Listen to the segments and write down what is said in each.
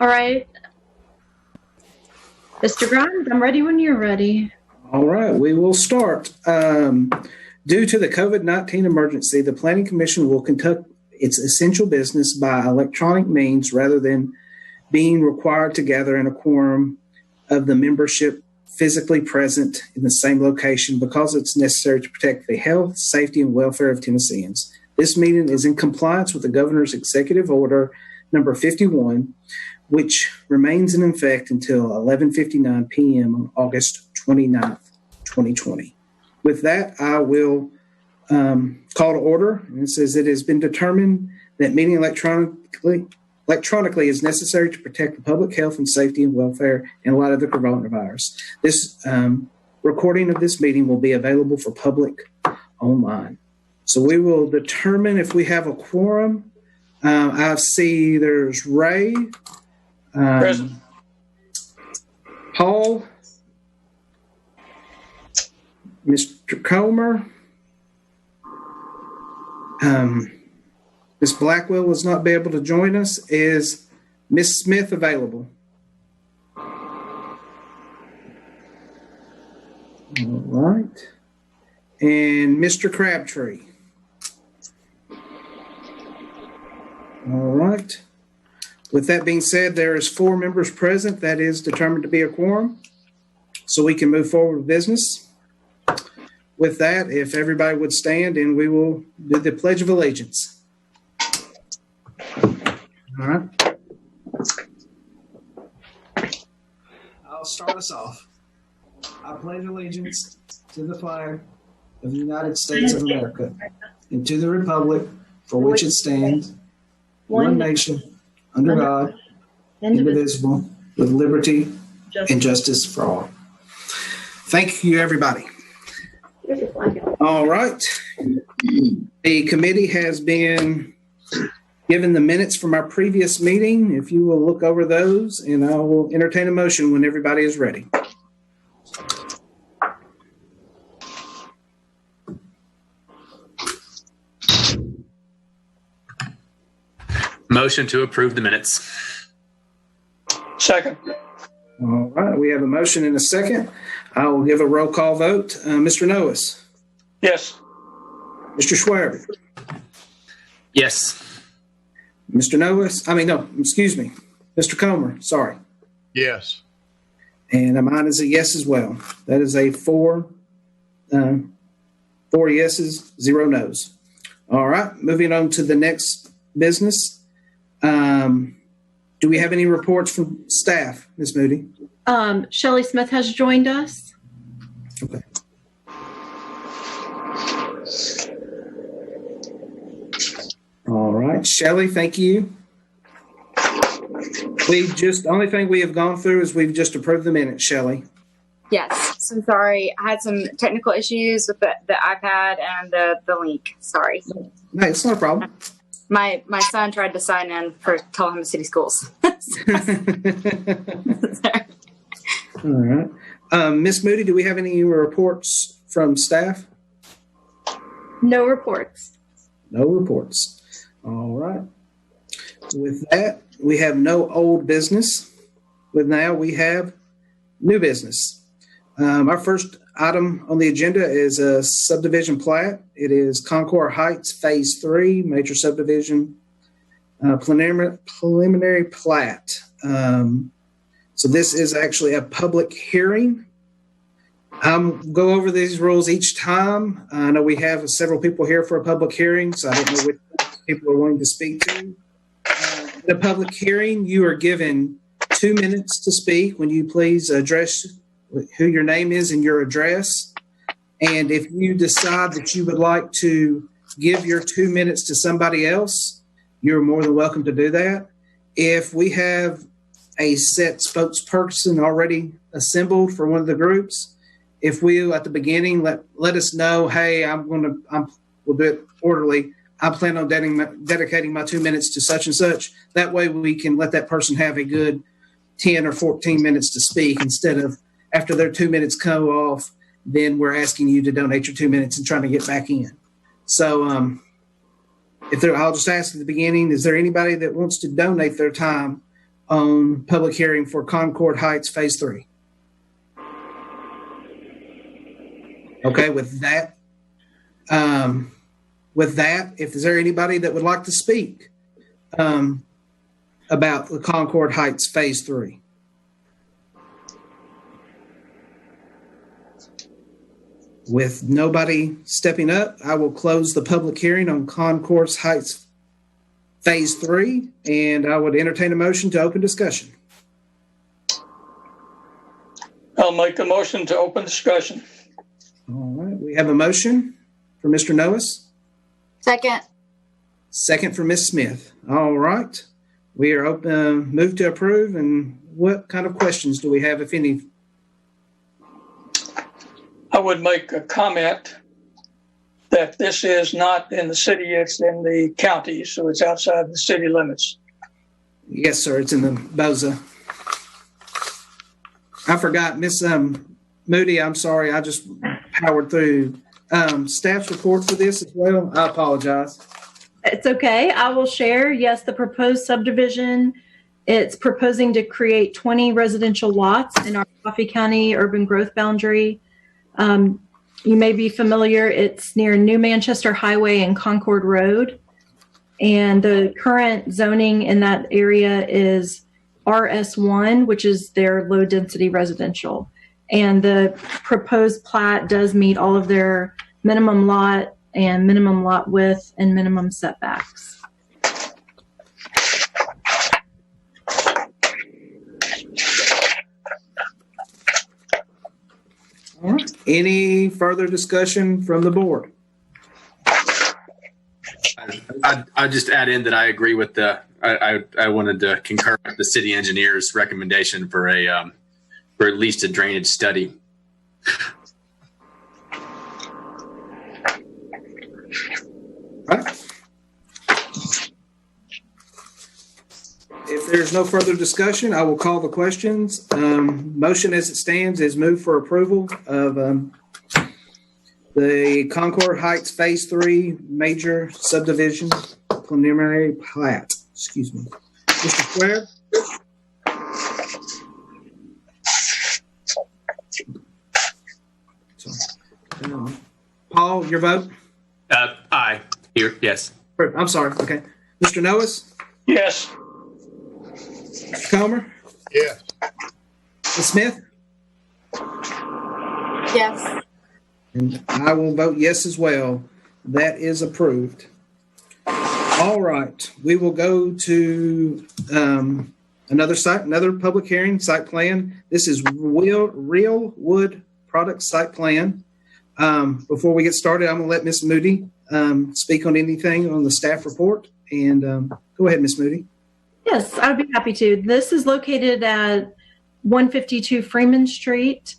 All right. Mr. Grimes, I'm ready when you're ready. All right, we will start. Due to the COVID-19 emergency, the Planning Commission will conduct its essential business by electronic means rather than being required to gather in a quorum of the membership physically present in the same location because it's necessary to protect the health, safety, and welfare of Tennesseans. This meeting is in compliance with the Governor's Executive Order number 51, which remains in effect until 11:59 p.m. on August 29th, 2020. With that, I will call to order. And it says it has been determined that meeting electronically is necessary to protect the public health and safety and welfare in light of the coronavirus. This recording of this meeting will be available for public online. So we will determine if we have a quorum. I see there's Ray, Present. Paul, Mr. Comer. Ms. Blackwell was not be able to join us. Is Ms. Smith available? All right. And Mr. Crabtree. All right. With that being said, there is 4 members present. That is determined to be a quorum. So we can move forward with business. With that, if everybody would stand, and we will do the Pledge of Allegiance. All right. I'll start us off. I pledge allegiance to the flag of the United States of America and to the republic for which it stands, one nation, under God, indivisible, with liberty and justice for all. Thank you, everybody. All right. The committee has been given the minutes from our previous meeting. If you will look over those, and I will entertain a motion when everybody is ready. Motion to approve the minutes. Second. All right. We have a motion and a second. I will give a roll call vote. Mr. Noes. Yes. Mr. Schwerber. Yes. Mr. Noes. Excuse me. Mr. Comer. Sorry. Yes. And mine is a yes as well. That is a 4 yeses, 0 no's. All right. Moving on to the next business. Do we have any reports from staff, Ms. Moody? Shelley Smith has joined us. Okay. All right, Shelley, thank you. The only thing we have gone through is we've just approved the minutes, Shelley. Yes, so sorry. I had some technical issues with the iPad and the link. Sorry. No, it's not a problem. My son tried to sign in for Tullahoma City Schools. All right. Ms. Moody, do we have any reports from staff? No reports. No reports. All right. With that, we have no old business. Now we have new business. Our first item on the agenda is a subdivision plat. It is Concord Heights Phase 3, major subdivision preliminary plat. So this is actually a public hearing. Go over these rules each time. I know we have several people here for a public hearing, so I don't know which people are wanting to speak to. In a public hearing, you are given 2 minutes to speak. When you please address who your name is and your address. And if you decide that you would like to give your 2 minutes to somebody else, you're more than welcome to do that. If we have a set spokesperson already assembled for one of the groups, if we at the beginning let us know, hey, we'll do it orderly. I plan on dedicating my 2 minutes to such and such. That way we can let that person have a good 10 or 14 minutes to speak instead of after their 2 minutes go off, then we're asking you to donate your 2 minutes and trying to get back in. So I'll just ask at the beginning, is there anybody that wants to donate their time on public hearing for Concord Heights Phase 3? Okay, with that, is there anybody that would like to speak about the Concord Heights Phase 3? With nobody stepping up, I will close the public hearing on Concord Heights Phase 3, and I would entertain a motion to open discussion. I'll make a motion to open discussion. All right, we have a motion for Mr. Noes. Second. Second for Ms. Smith. All right, we are open. Move to approve. And what kind of questions do we have, if any? I would make a comment that this is not in the city, it's in the county, so it's outside the city limits. Yes, sir. It's in the Boza. I forgot, Miss Moody. I'm sorry. I just powered through staff's report for this as well. I apologize. It's okay. I will share. Yes, the proposed subdivision, it's proposing to create 20 residential lots in our Coffee County urban growth boundary. You may be familiar. It's near New Manchester Highway and Concord Road. And the current zoning in that area is RS1, which is their low density residential. And the proposed plat does meet all of their minimum lot and minimum lot width and minimum setbacks. All right. Any further discussion from the board? I just add in that I agree with I wanted to concur with the city engineer's recommendation for at least a drainage study. All right. If there's no further discussion, I will call the questions. Motion as it stands is move for approval of the Concord Heights Phase 3 major subdivision preliminary plat. Excuse me. Mr. Square? Paul, your vote? Aye. Here, yes. I'm sorry. Okay. Mr. Noes? Yes. Comer? Yes. Ms. Smith? Yes. And I will vote yes as well. That is approved. All right. We will go to another public hearing, site plan. This is Real Wood Product Site Plan. Before we get started, I'm going to let Ms. Moody speak on anything on the staff report. And go ahead, Ms. Moody. Yes, I'd be happy to. This is located at 152 Freeman Street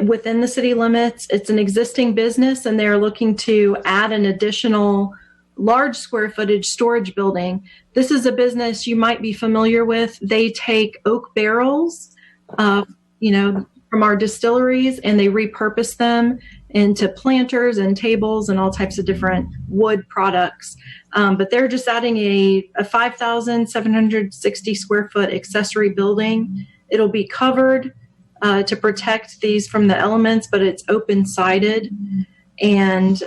within the city limits. It's an existing business, and they're looking to add an additional large square footage storage building. This is a business you might be familiar with. They take oak barrels, from our distilleries, and they repurpose them into planters and tables and all types of different wood products. But they're just adding a 5,760 square foot accessory building. It'll be covered to protect these from the elements, but it's open sided, and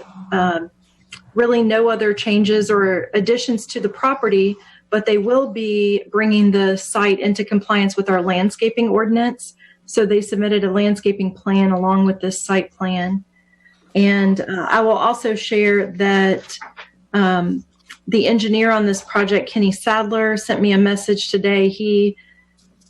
really no other changes or additions to the property, but they will be bringing the site into compliance with our landscaping ordinance. So they submitted a landscaping plan along with this site plan. And I will also share that the engineer on this project, Kenny Sadler, sent me a message today. He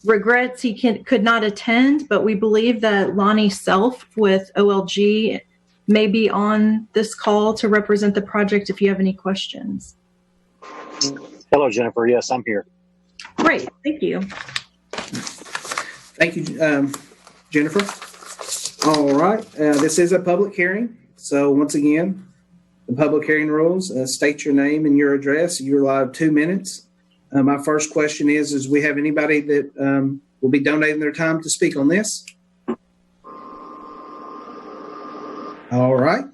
regrets he could not attend, but we believe that Lonnie Self with OLG may be on this call to represent the project if you have any questions. Hello, Jennifer. Yes, I'm here. Great. Thank you. Thank you, Jennifer. All right. This is a public hearing. So once again, the public hearing rules, state your name and your address. You're allowed 2 minutes. My first question is we have anybody that will be donating their time to speak on this? All right.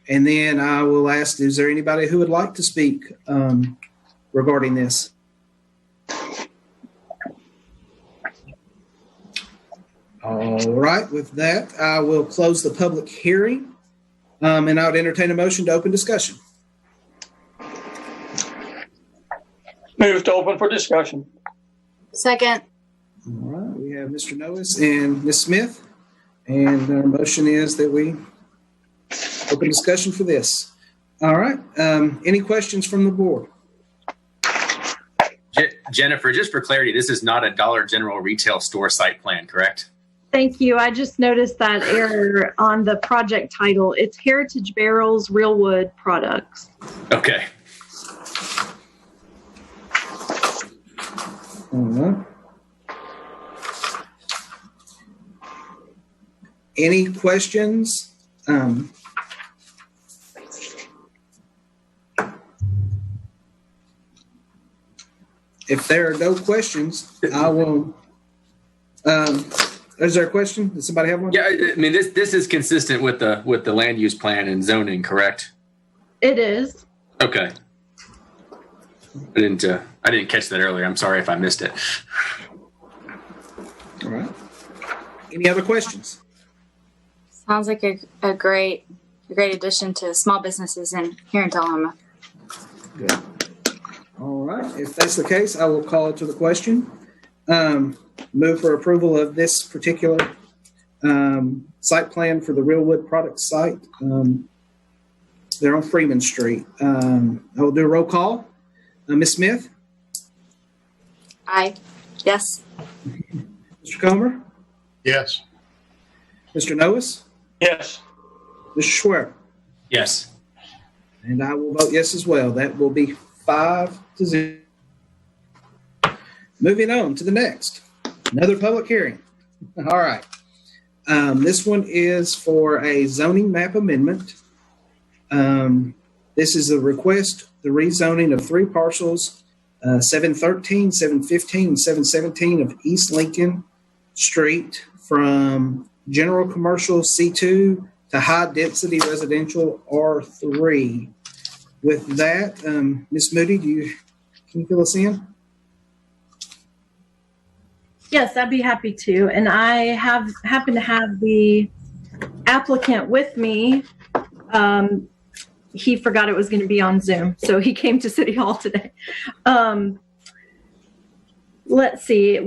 And then I will ask, is there anybody who would like to speak regarding this? All right. With that, I will close the public hearing, and I would entertain a motion to open discussion. Move to open for discussion. Second. All right. We have Mr. Noes and Ms. Smith, and our motion is that we open discussion for this. All right. Any questions from the board? Jennifer, just for clarity, this is not a Dollar General retail store site plan, correct? Thank you. I just noticed that error on the project title. It's Heritage Barrels Real Wood Products. Okay. All right. Any questions? If there are no questions, I will. Is there a question? Does somebody have one? Yeah, I mean this is consistent with the land use plan and zoning, correct? It is. Okay. I didn't catch that earlier. I'm sorry if I missed it. All right. Any other questions? Sounds like a great addition to small businesses here in Tullahoma. Good. All right. If that's the case, I will call to the question. Move for approval of this particular site plan for the Real Wood Products site. They're on Freeman Street. I will do a roll call. Ms. Smith? Aye. Yes. Mr. Comer? Yes. Mr. Noes? Yes. Mr. Schwer? Yes. And I will vote yes as well. That will be 5-0. Moving on to the next. Another public hearing. All right. This one is for a zoning map amendment. This is a request, the rezoning of 3 parcels, 713, 715, and 717 of East Lincoln Street from general commercial C2 to high density residential R3. With that, Ms. Moody, can you fill us in? Yes, I'd be happy to. And I happen to have the applicant with me. He forgot it was going to be on Zoom, so he came to City Hall today. Let's see.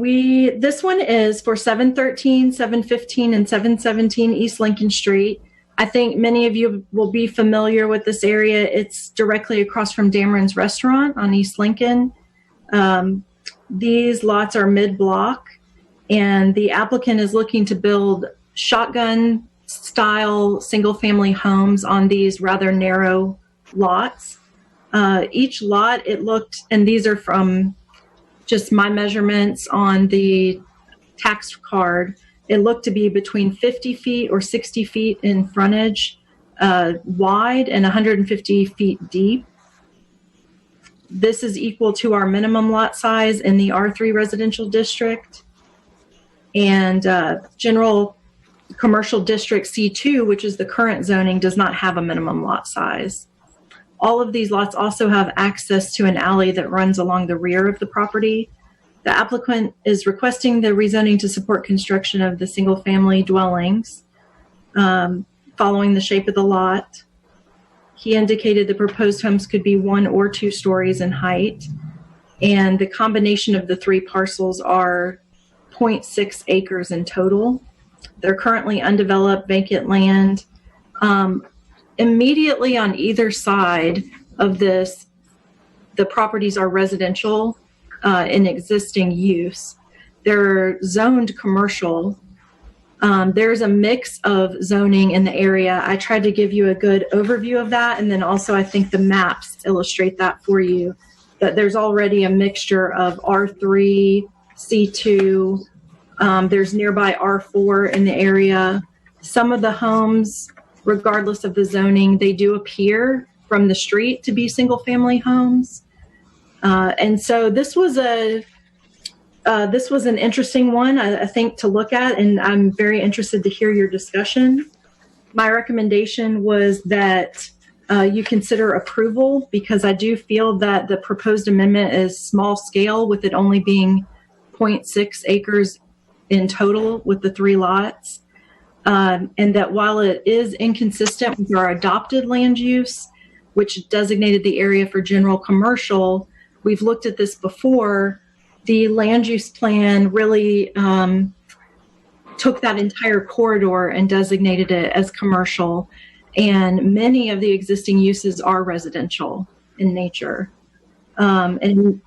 This one is for 713, 715, and 717 East Lincoln Street. I think many of you will be familiar with this area. It's directly across from Dameron's Restaurant on East Lincoln. These lots are mid-block, and the applicant is looking to build shotgun-style single-family homes on these rather narrow lots. Each lot, and these are from just my measurements on the tax card, it looked to be between 50 feet or 60 feet in frontage, wide, and 150 feet deep. This is equal to our minimum lot size in the R3 residential district. And general commercial district C2, which is the current zoning, does not have a minimum lot size. All of these lots also have access to an alley that runs along the rear of the property. The applicant is requesting the rezoning to support construction of the single-family dwellings, following the shape of the lot. He indicated the proposed homes could be 1 or 2 stories in height, and the combination of the 3 parcels are 0.6 acres in total. They're currently undeveloped, vacant land. Immediately on either side of this, the properties are residential in existing use. They're zoned commercial. There's a mix of zoning in the area. I tried to give you a good overview of that, and then also I think the maps illustrate that for you, that there's already a mixture of R3, C2, there's nearby R4 in the area. Some of the homes, regardless of the zoning, they do appear from the street to be single-family homes. And so this was an interesting one, I think, to look at, and I'm very interested to hear your discussion. My recommendation was that you consider approval, because I do feel that the proposed amendment is small scale, with it only being 0.6 acres in total with the 3 lots. And that while it is inconsistent with our adopted land use, which designated the area for general commercial, we've looked at this before. The land use plan really took that entire corridor and designated it as commercial. And many of the existing uses are residential in nature. And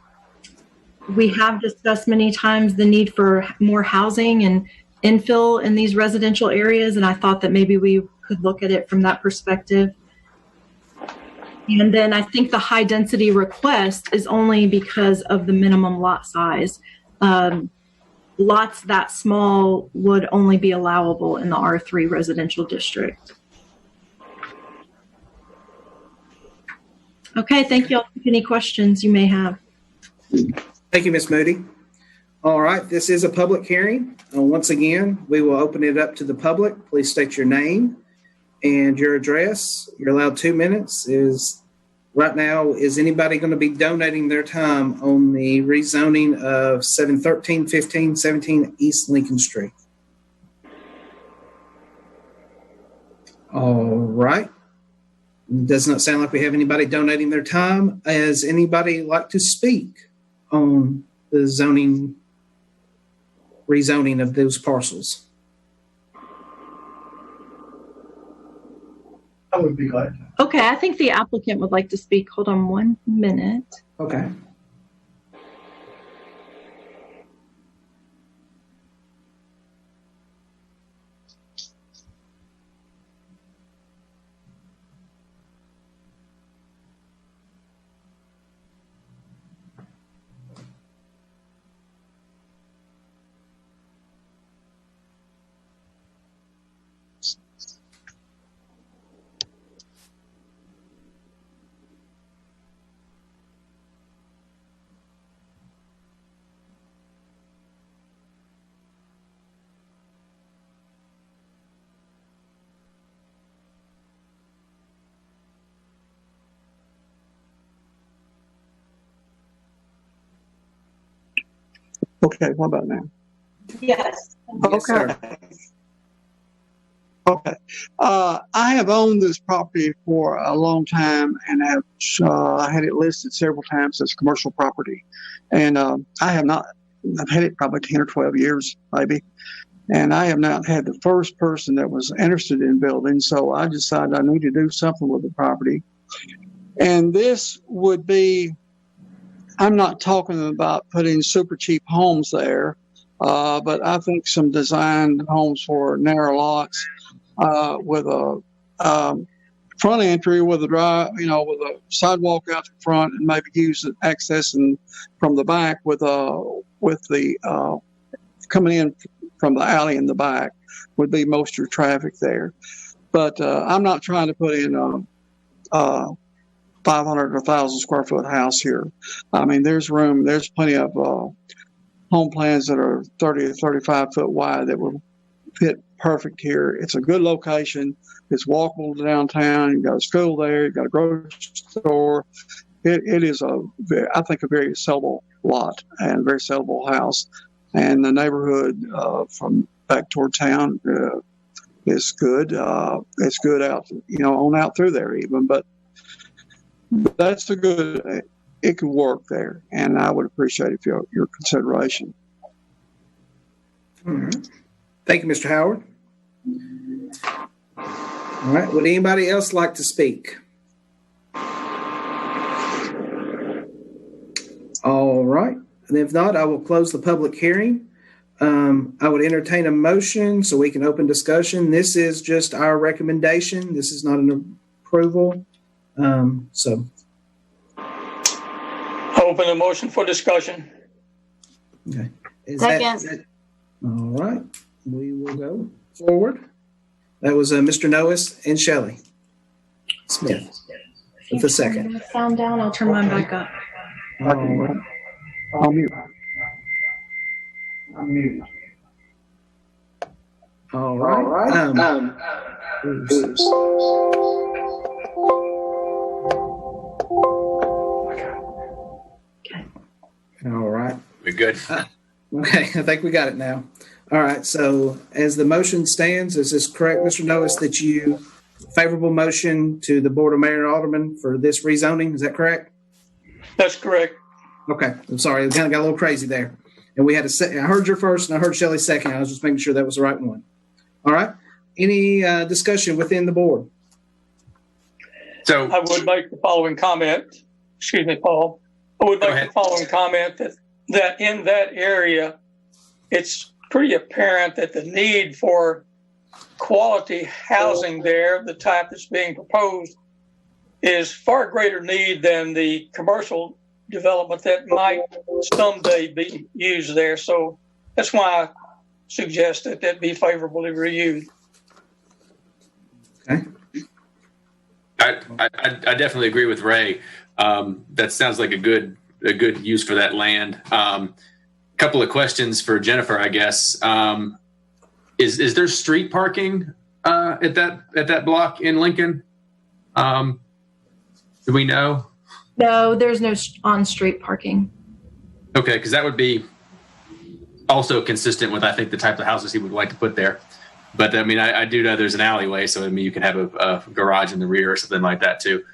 we have discussed many times the need for more housing and infill in these residential areas. And I thought that maybe we could look at it from that perspective. And then I think the high density request is only because of the minimum lot size. Lots that small would only be allowable in the R3 residential district. Okay, thank you all. Any questions you may have? Thank you, Ms. Moody. All right, this is a public hearing. Once again, we will open it up to the public. Please state your name and your address. You're allowed 2 minutes. Right now, is anybody going to be donating their time on the rezoning of 713, 15, 17 East Lincoln Street? All right. Does not sound like we have anybody donating their time. Does anybody like to speak on the rezoning of those parcels? I would be glad to. Okay, I think the applicant would like to speak. Hold on 1 minute. Okay. Okay, what about now? Yes. Yes, sir. Okay. I have owned this property for a long time and have had it listed several times as commercial property. And I have not, I've had it probably 10 or 12 years, maybe. And I have not had the first person that was interested in building. So I decided I need to do something with the property. And this would be, I'm not talking about putting super cheap homes there, but I think some designed homes for narrow lots with a front entry with a drive, with a sidewalk out the front, and maybe use it accessing from the back with the coming in from the alley in the back would be most of your traffic there. But I'm not trying to put in a 500 or 1,000 square foot house here. I mean, there's room, there's plenty of home plans that are 30 to 35 foot wide that will fit perfect here. It's a good location. It's walkable to downtown. You've got a school there. You've got a grocery store. It is, I think, a very sellable lot and a very sellable house. And the neighborhood from back toward town is good. It's good out, on out through there even. But that's a good, it could work there. And I would appreciate it for your consideration. All right. Thank you, Mr. Howard. All right. Would anybody else like to speak? All right. And if not, I will close the public hearing. I would entertain a motion so we can open discussion. This is just our recommendation. This is not an approval. So. Open the motion for discussion. Okay. Second. All right. We will go forward. That was Mr. Noes and Shelley Smith with the second. Sound down. I'll turn mine back up. I'll mute. I'm muted. All right. Okay. All right. We're good. Okay, I think we got it now. All right. So as the motion stands, is this correct, Mr. Noes, that you favorable motion to the Board of Mayor and Aldermen for this rezoning? Is that correct? That's correct. Okay. I'm sorry. It kind of got a little crazy there. And we had I heard your first and I heard Shelley's second. I was just making sure that was the right one. All right. Any discussion within the board? So I would make the following comment. Excuse me, Paul. I would Go make ahead. the following comment that in that area, it's pretty apparent that the need for quality housing there, the type that's being proposed, is far greater need than the commercial development that might someday be used there. So that's why I suggest that that be favorably reviewed. Okay. I definitely agree with Ray. That sounds like a good use for that land. Couple of questions for Jennifer, I guess. Is there street parking at that block in Lincoln? Do we know? No, there's no on-street parking. Okay, because that would be also consistent with, I think, the type of houses he would like to put there. But I mean, I do know there's an alleyway, so I mean, you can have a garage in the rear or something like that too.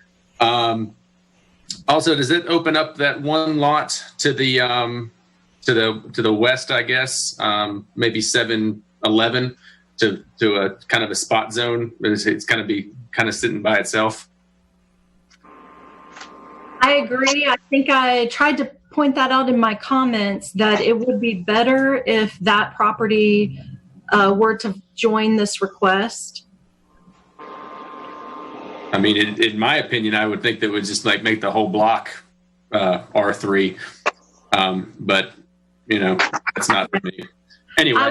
Also, does it open up that one lot to the west? I guess maybe 7-11 to a kind of a spot zone. It's going to be kind of sitting by itself. I agree. I think I tried to point that out in my comments that it would be better if that property were to join this request. I mean, in my opinion, I would think that would just like make the whole block R3. But you know, that's not for me. Anyway,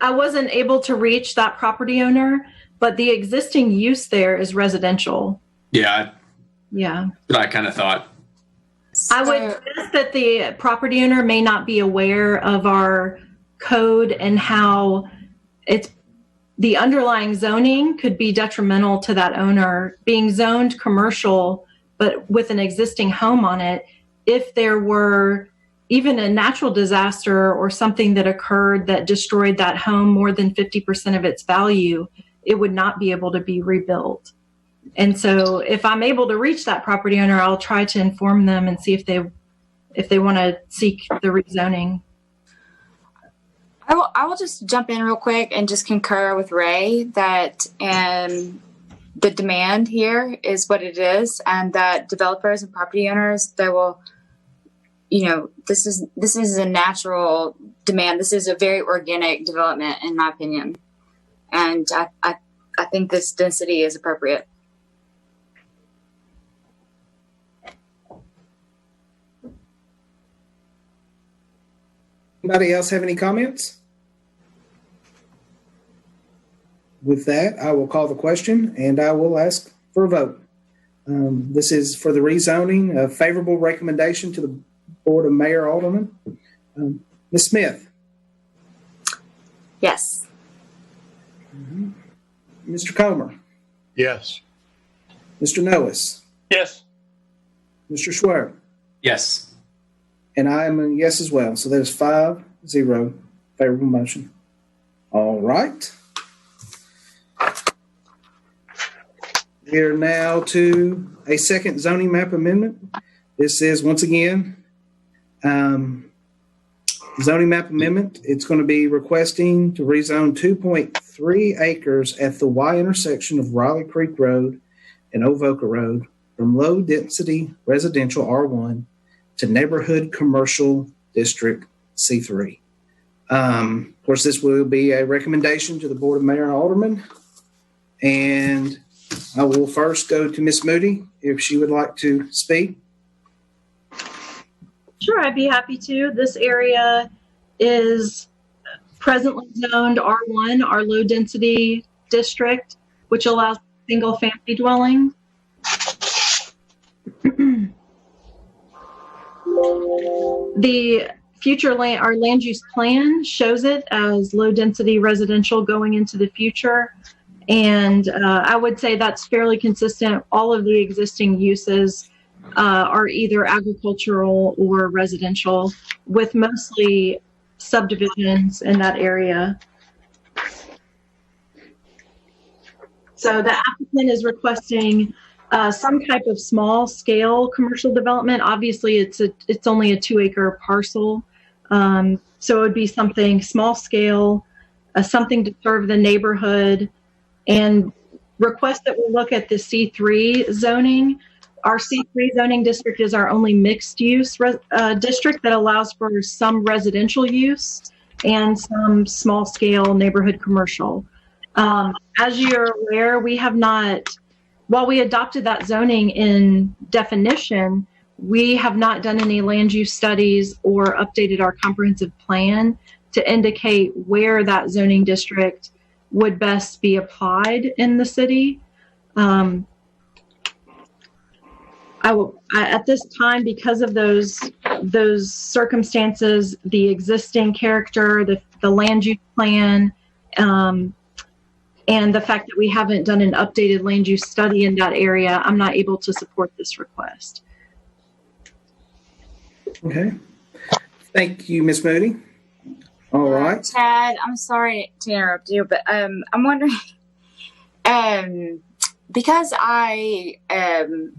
I wasn't able to reach that property owner, but the existing use there is residential. yeah, Yeah. I kind of thought. I would guess that the property owner may not be aware of our code and how the underlying zoning could be detrimental to that owner being zoned commercial, but with an existing home on it. If there were even a natural disaster or something that occurred that destroyed that home more than 50% of its value, it would not be able to be rebuilt. And so if I'm able to reach that property owner, I'll try to inform them and see if they want to seek the rezoning. I will just jump in real quick and just concur with Ray that the demand here is what it is, and that developers and property owners, they will, this is a natural demand. This is a very organic development, in my opinion, and I think this density is appropriate. Anybody else have any comments? With that, I will call the question and I will ask for a vote. This is for the rezoning, a favorable recommendation to the Board of Mayor Alderman. Ms. Smith. Yes. Mr. Comer. Yes. Mr. Noes. Yes. Mr. Schwer. Yes. And I am a yes as well. So there's 5-0 favorable motion. All right. We are now to a second zoning map amendment. This is once again zoning map amendment. It's going to be requesting to rezone 2.3 acres at the Y intersection of Riley Creek Road and Ovoca Road from low density residential R1 to neighborhood commercial district C3. Of course, this will be a recommendation to the Board of Mayor and Aldermen. And I will first go to Ms. Moody if she would like to speak. Sure, I'd be happy to. This area is presently zoned R1, our low density district, which allows single family dwelling. The future our land use plan shows it as low density residential going into the future. And I would say that's fairly consistent. All of the existing uses are either agricultural or residential, with mostly subdivisions in that area. So the applicant is requesting some type of small scale commercial development. Obviously, it's only a 2-acre parcel. So it would be something small scale, something to serve the neighborhood, and request that we look at the C3 zoning. Our C3 zoning district is our only mixed use district that allows for some residential use and some small scale neighborhood commercial. As you're aware, we have not, while we adopted that zoning in definition, we have not done any land use studies or updated our comprehensive plan to indicate where that zoning district would best be applied in the city. At this time, because of those circumstances, the existing character, the land use plan, and the fact that we haven't done an updated land use study in that area, I'm not able to support this request. Okay. Thank you, Ms. Moody. All right. Chad, I'm sorry to interrupt you, but I'm wondering, because I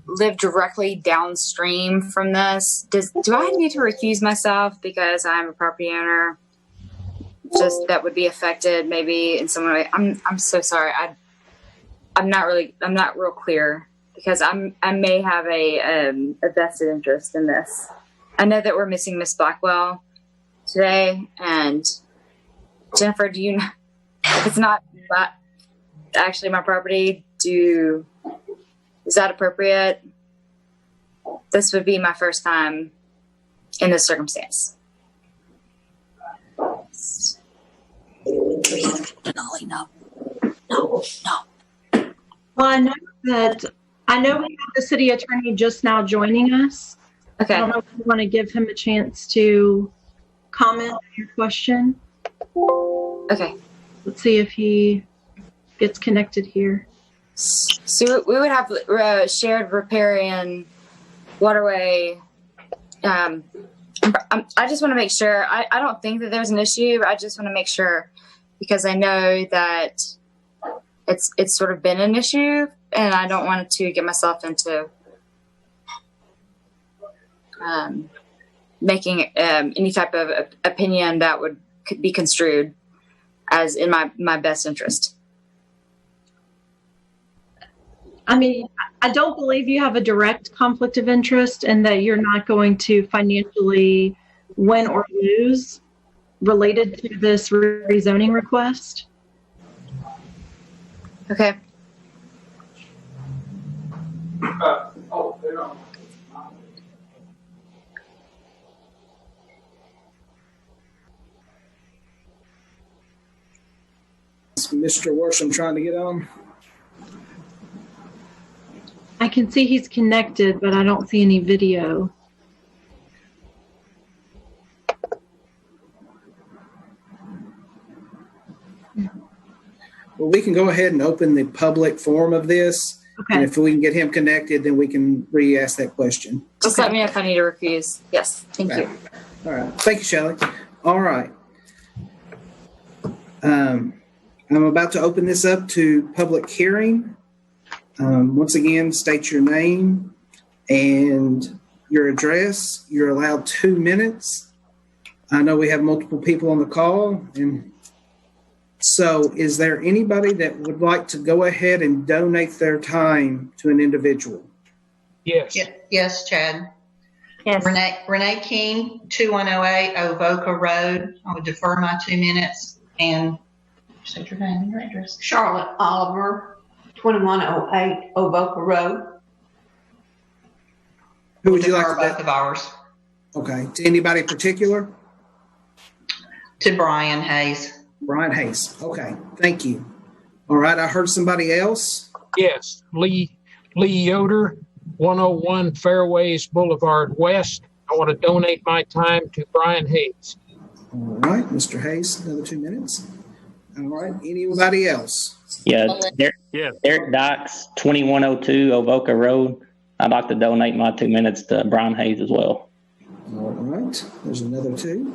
live directly downstream from this, do I need to recuse myself because I'm a property owner? Just that would be affected maybe in some way. I'm so sorry. I'm not real clear because I may have a vested interest in this. I know that we're missing Miss Blackwell today, and Jennifer, do you know if it's not actually my property? Is that appropriate? This would be my first time in this circumstance. No. Well, I know we have the city attorney just now joining us. Okay. I don't know if you want to give him a chance to comment on your question. Okay. Let's see if he gets connected here. So we would have shared riparian waterway. I just want to make sure. I don't think that there's an issue. I just want to make sure because I know that it's sort of been an issue, and I don't want to get myself into making any type of opinion that could be construed as in my best interest. I mean, I don't believe you have a direct conflict of interest and that you're not going to financially win or lose related to this rezoning request. Okay. Mr. Worsham trying to get on. I can see he's connected, but I don't see any video. Well, we can go ahead and open the public forum of this. Okay. And if we can get him connected, then we can re-ask that question. Just let me know if I need to refuse. Yes. Thank you. All right. Thank you, Shelley. All right. I'm about to open this up to public hearing. Once again, state your name and your address. You're allowed 2 minutes. I know we have multiple people on the call. And so is there anybody that would like to go ahead and donate their time to an individual? Yes. Yes, Chad. Yes. Renee King, 2108 Avoca Road. I would defer my 2 minutes and state your name and your address. Charlotte Oliver, 2108 Avoca Road. Who would you like Defer to both of ours. Okay. To anybody in particular? To Brian Hayes. Brian Hayes. Okay. Thank you. All right. I heard somebody else. Yes. Lee Yoder, 101 Fairways Boulevard West. I want to donate my time to Brian Hayes. All right. Mr. Hayes, another 2 minutes. All right. Anybody else? Yeah. Derek Docks, 2102 Avoca Road. I'd like to donate my 2 minutes to Brian Hayes as well. All right. There's another 2.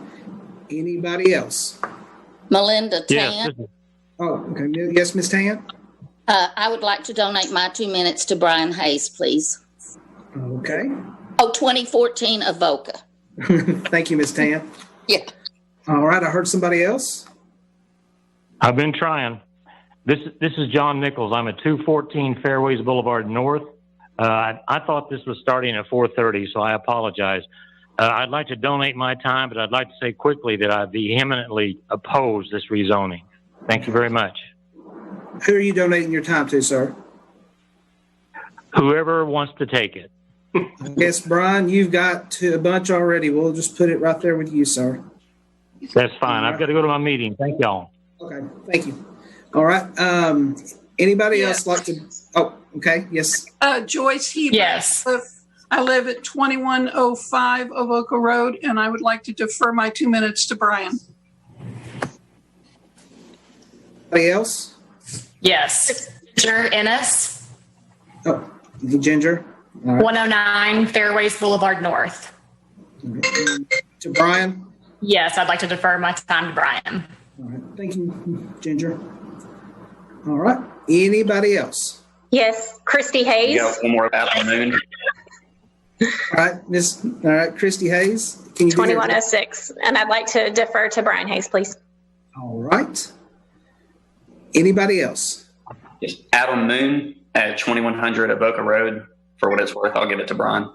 Anybody else? Melinda Yes. Tan. Oh, okay. Yes, Ms. Tan? I would like to donate my 2 minutes to Brian Hayes, please. Okay. Oh, 2014 Avoca. Thank you, Ms. Tan. Yeah. All right. I heard somebody else. I've been trying. This is John Nichols. I'm at 214 Fairways Boulevard North. I thought this was starting at 4:30, so I apologize. I'd like to donate my time, but I'd like to say quickly that I vehemently oppose this rezoning. Thank you very much. Who are you donating your time to, sir? Whoever wants to take it. Yes, Brian, you've got a bunch already. We'll just put it right there with you, sir. That's fine. I've got to go to my meeting. Thank y'all. Okay, thank you. All right. Anybody else like to? Oh, okay. Yes. Joyce Heber. Yes. I live at 2105 Avoca Road, and I would like to defer my 2 minutes to Brian. Anybody else? Yes. Ginger Ennis. Oh, Ginger. All right. 109 Fairways Boulevard North. To Brian. Yes, I'd like to defer my time to Brian. All right. Thank you, Ginger. All right. Anybody else? Yes, Christy Hayes. You got one more about the moon. All right, Miss. All right, Christy Hayes. Can you 2106, and I'd like to defer to Brian Hayes, please. All right. Anybody else? Just Adam Moon at 2100 Avoca Road. For what it's worth, I'll give it to Brian.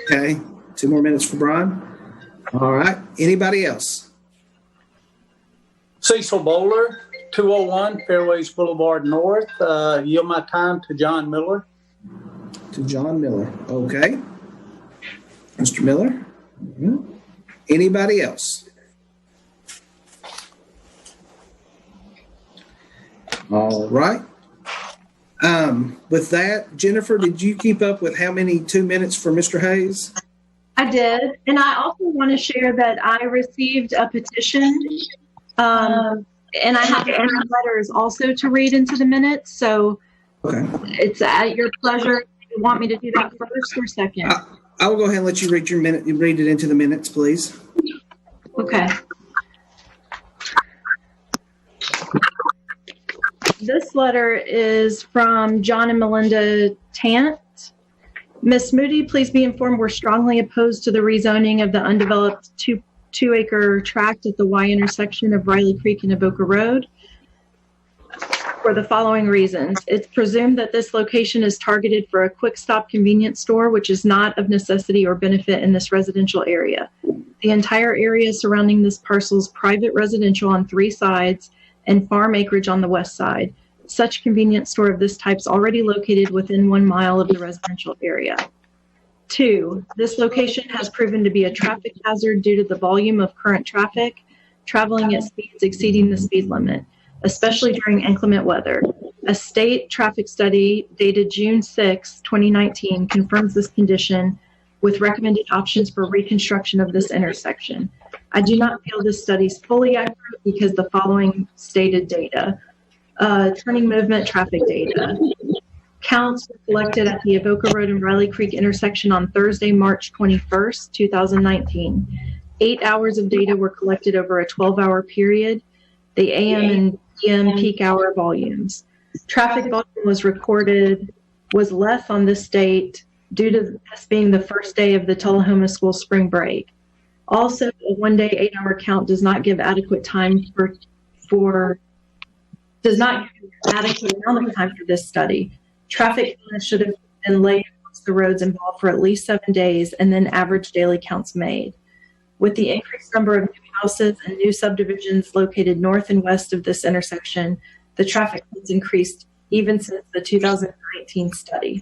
Okay, 2 more minutes for Brian. All right. Anybody else? Cecil Bowler, 201 Fairways Boulevard North. Yield my time to John Miller. To John Miller. Okay. Mr. Miller. Anybody else? All right. With that, Jennifer, did you keep up with how many 2 minutes for Mr. Hayes? I did. And I also want to share that I received a petition, and I have letters also to read into the minutes. So okay. It's at your pleasure. Do you want me to do that first or second? I will go ahead and let you read your minute. You read it into the minutes, please. Okay. This letter is from John and Melinda Tant. Ms. Moody, please be informed we're strongly opposed to the rezoning of the undeveloped two-acre tract at the Y intersection of Riley Creek and Avoca Road for the following reasons. It's presumed that this location is targeted for a quick stop convenience store, which is not of necessity or benefit in this residential area. The entire area surrounding this parcel is private residential on 3 sides and farm acreage on the west side. Such convenience store of this type is already located within 1 mile of the residential area. 2, this location has proven to be a traffic hazard due to the volume of current traffic traveling at speeds exceeding the speed limit, especially during inclement weather. A state traffic study dated June 6, 2019 confirms this condition with recommended options for reconstruction of this intersection. I do not feel this study is fully accurate because the following stated data. Turning movement traffic data. Counts were collected at the Avoca Road and Riley Creek intersection on Thursday, March 21st, 2019. 8 hours of data were collected over a 12-hour period. The AM and PM peak hour volumes. Traffic volume was less on this date due to this being the first day of the Tullahoma school spring break. Also, a 1-day 8-hour count does not give adequate time does not give adequate amount of time for this study. Traffic counts should have been laid across the roads involved for at least 7 days and then average daily counts made. With the increased number of new houses and new subdivisions located north and west of this intersection, the traffic has increased even since the 2019 study.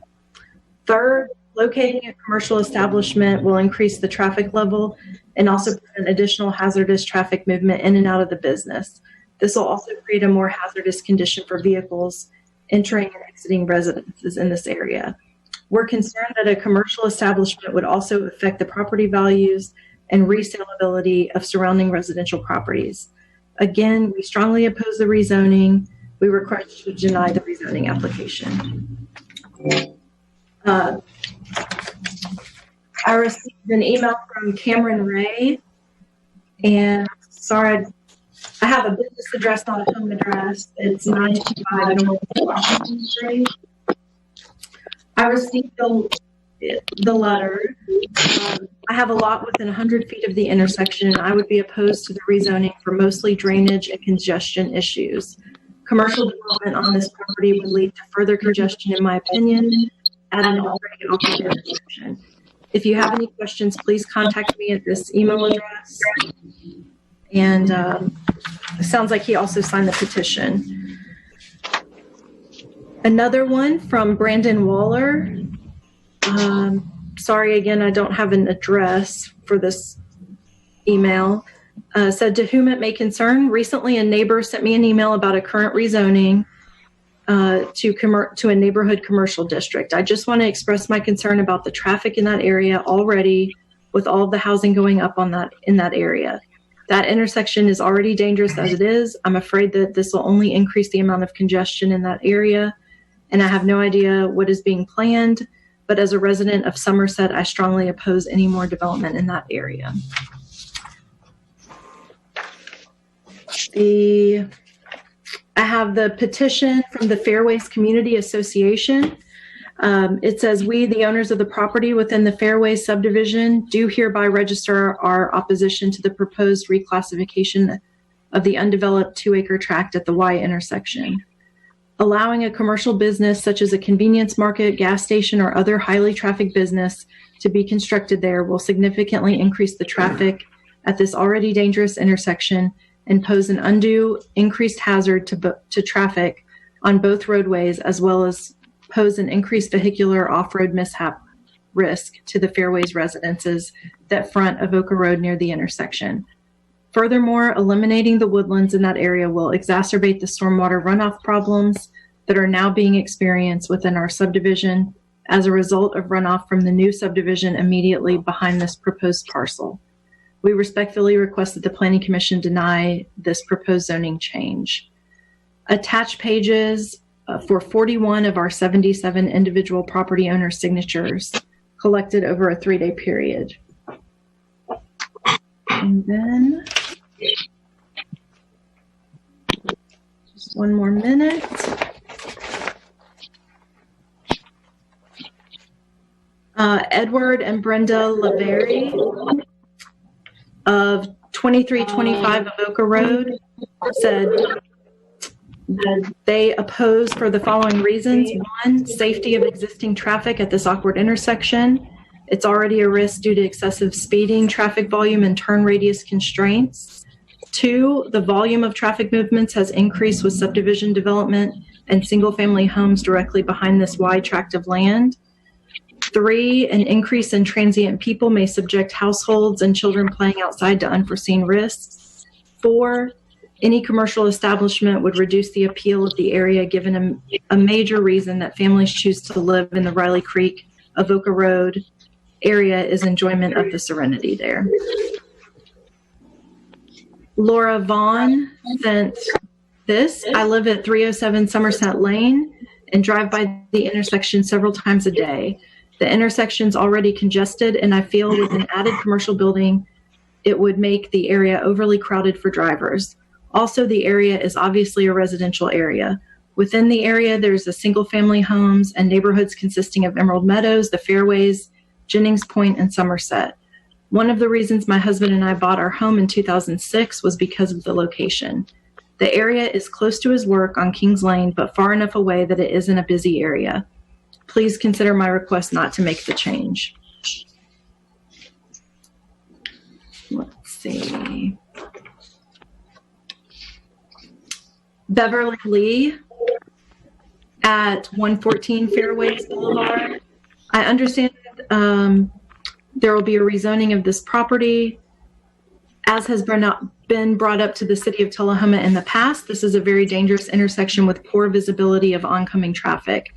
Third, locating a commercial establishment will increase the traffic level and also present additional hazardous traffic movement in and out of the business. This will also create a more hazardous condition for vehicles entering and exiting residences in this area. We're concerned that a commercial establishment would also affect the property values and resaleability of surrounding residential properties. Again, we strongly oppose the rezoning. We request to deny the rezoning application. I received an email from Cameron Ray, and Sorry, I have a business address, not a home address. It's 925 North Washington Street. I received the letter. I have a lot within 100 feet of the intersection, and I would be opposed to the rezoning for mostly drainage and congestion issues. Commercial development on this property would lead to further congestion, in my opinion, at an already awkward intersection. If you have any questions, please contact me at this email address. And it sounds like he also signed the petition. Another one from Brandon Waller. Sorry, again, I don't have an address for this email. Said, to whom it may concern, recently a neighbor sent me an email about a current rezoning to a neighborhood commercial district. I just want to express my concern about the traffic in that area already, with all of the housing going up in that area. That intersection is already dangerous as it is. I'm afraid that this will only increase the amount of congestion in that area, and I have no idea what is being planned. But as a resident of Somerset, I strongly oppose any more development in that area. I have the petition from the Fairways Community Association. It says, we, the owners of the property within the Fairways subdivision, do hereby register our opposition to the proposed reclassification of the undeveloped 2-acre tract at the Y intersection. Allowing a commercial business such as a convenience market, gas station, or other highly trafficked business to be constructed there will significantly increase the traffic at this already dangerous intersection and pose an undue increased hazard to traffic on both roadways, as well as pose an increased vehicular off-road mishap risk to the Fairways residences that front Avoca Road near the intersection. Furthermore, eliminating the woodlands in that area will exacerbate the stormwater runoff problems that are now being experienced within our subdivision as a result of runoff from the new subdivision immediately behind this proposed parcel. We respectfully request that the Planning Commission deny this proposed zoning change. Attached pages for 41 of our 77 individual property owner signatures collected over a 3-day period. And then, just one more minute. Edward and Brenda Lavery of 2325 Avoca Road said that they oppose for the following reasons. 1, safety of existing traffic at this awkward intersection. It's already a risk due to excessive speeding, traffic volume, and turn radius constraints. 2, the volume of traffic movements has increased with subdivision development and single-family homes directly behind this wide tract of land. 3, an increase in transient people may subject households and children playing outside to unforeseen risks. 4, any commercial establishment would reduce the appeal of the area, given a major reason that families choose to live in the Riley Creek, Avoca Road area is enjoyment of the serenity there. Laura Vaughn sent this. I live at 307 Somerset Lane and drive by the intersection several times a day. The intersection's already congested, and I feel with an added commercial building, it would make the area overly crowded for drivers. Also, the area is obviously a residential area. Within the area, there's a single-family homes and neighborhoods consisting of Emerald Meadows, the Fairways, Jennings Point, and Somerset. One of the reasons my husband and I bought our home in 2006 was because of the location. The area is close to his work on Kings Lane, but far enough away that it isn't a busy area. Please consider my request not to make the change. Let's see. Beverly Lee at 114 Fairways Boulevard. I understand there will be a rezoning of this property. As has been brought up to the city of Tullahoma in the past, this is a very dangerous intersection with poor visibility of oncoming traffic.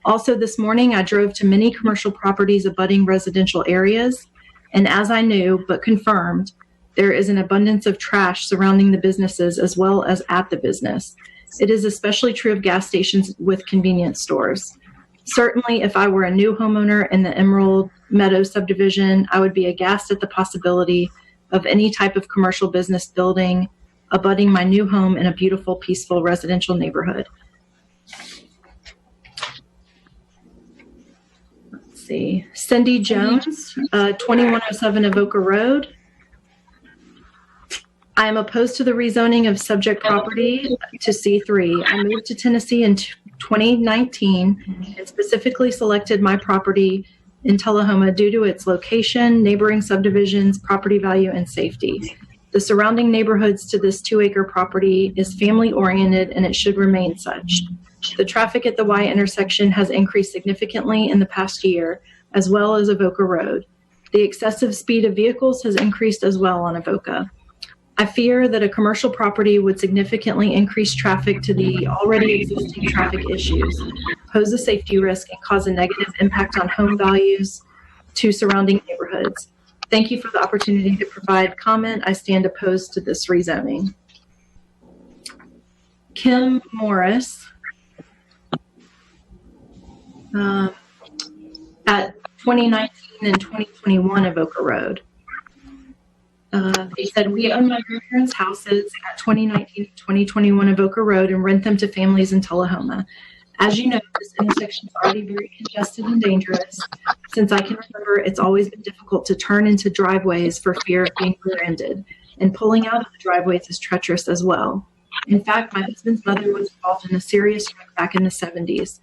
Also this morning, I drove to many commercial properties abutting residential areas, and as I knew, but confirmed, there is an abundance of trash surrounding the businesses as well as at the business. It is especially true of gas stations with convenience stores. Certainly, if I were a new homeowner in the Emerald Meadows subdivision, I would be aghast at the possibility of any type of commercial business building abutting my new home in a beautiful, peaceful residential neighborhood. Let's see. Cindy Jones, 2107 Avoca Road. I am opposed to the rezoning of subject property to C3. I moved to Tennessee in 2019 and specifically selected my property in Tullahoma due to its location, neighboring subdivisions, property value, and safety. The surrounding neighborhoods to this 2-acre property is family-oriented and it should remain such. The traffic at the Y intersection has increased significantly in the past year, as well as Avoca Road. The excessive speed of vehicles has increased as well on Avoca. I fear that a commercial property would significantly increase traffic to the already existing traffic issues, pose a safety risk, and cause a negative impact on home values to surrounding neighborhoods. Thank you for the opportunity to provide comment. I stand opposed to this rezoning. Kim Morris at 2019 and 2021 Avoca Road. They said, we own my grandparents' houses at 2019 and 2021 Avoca Road and rent them to families in Tullahoma. As you know, this intersection is already very congested and dangerous. Since I can remember, it's always been difficult to turn into driveways for fear of being rear-ended, and pulling out of the driveways is treacherous as well. In fact, my husband's mother was involved in a serious wreck back in the 70s.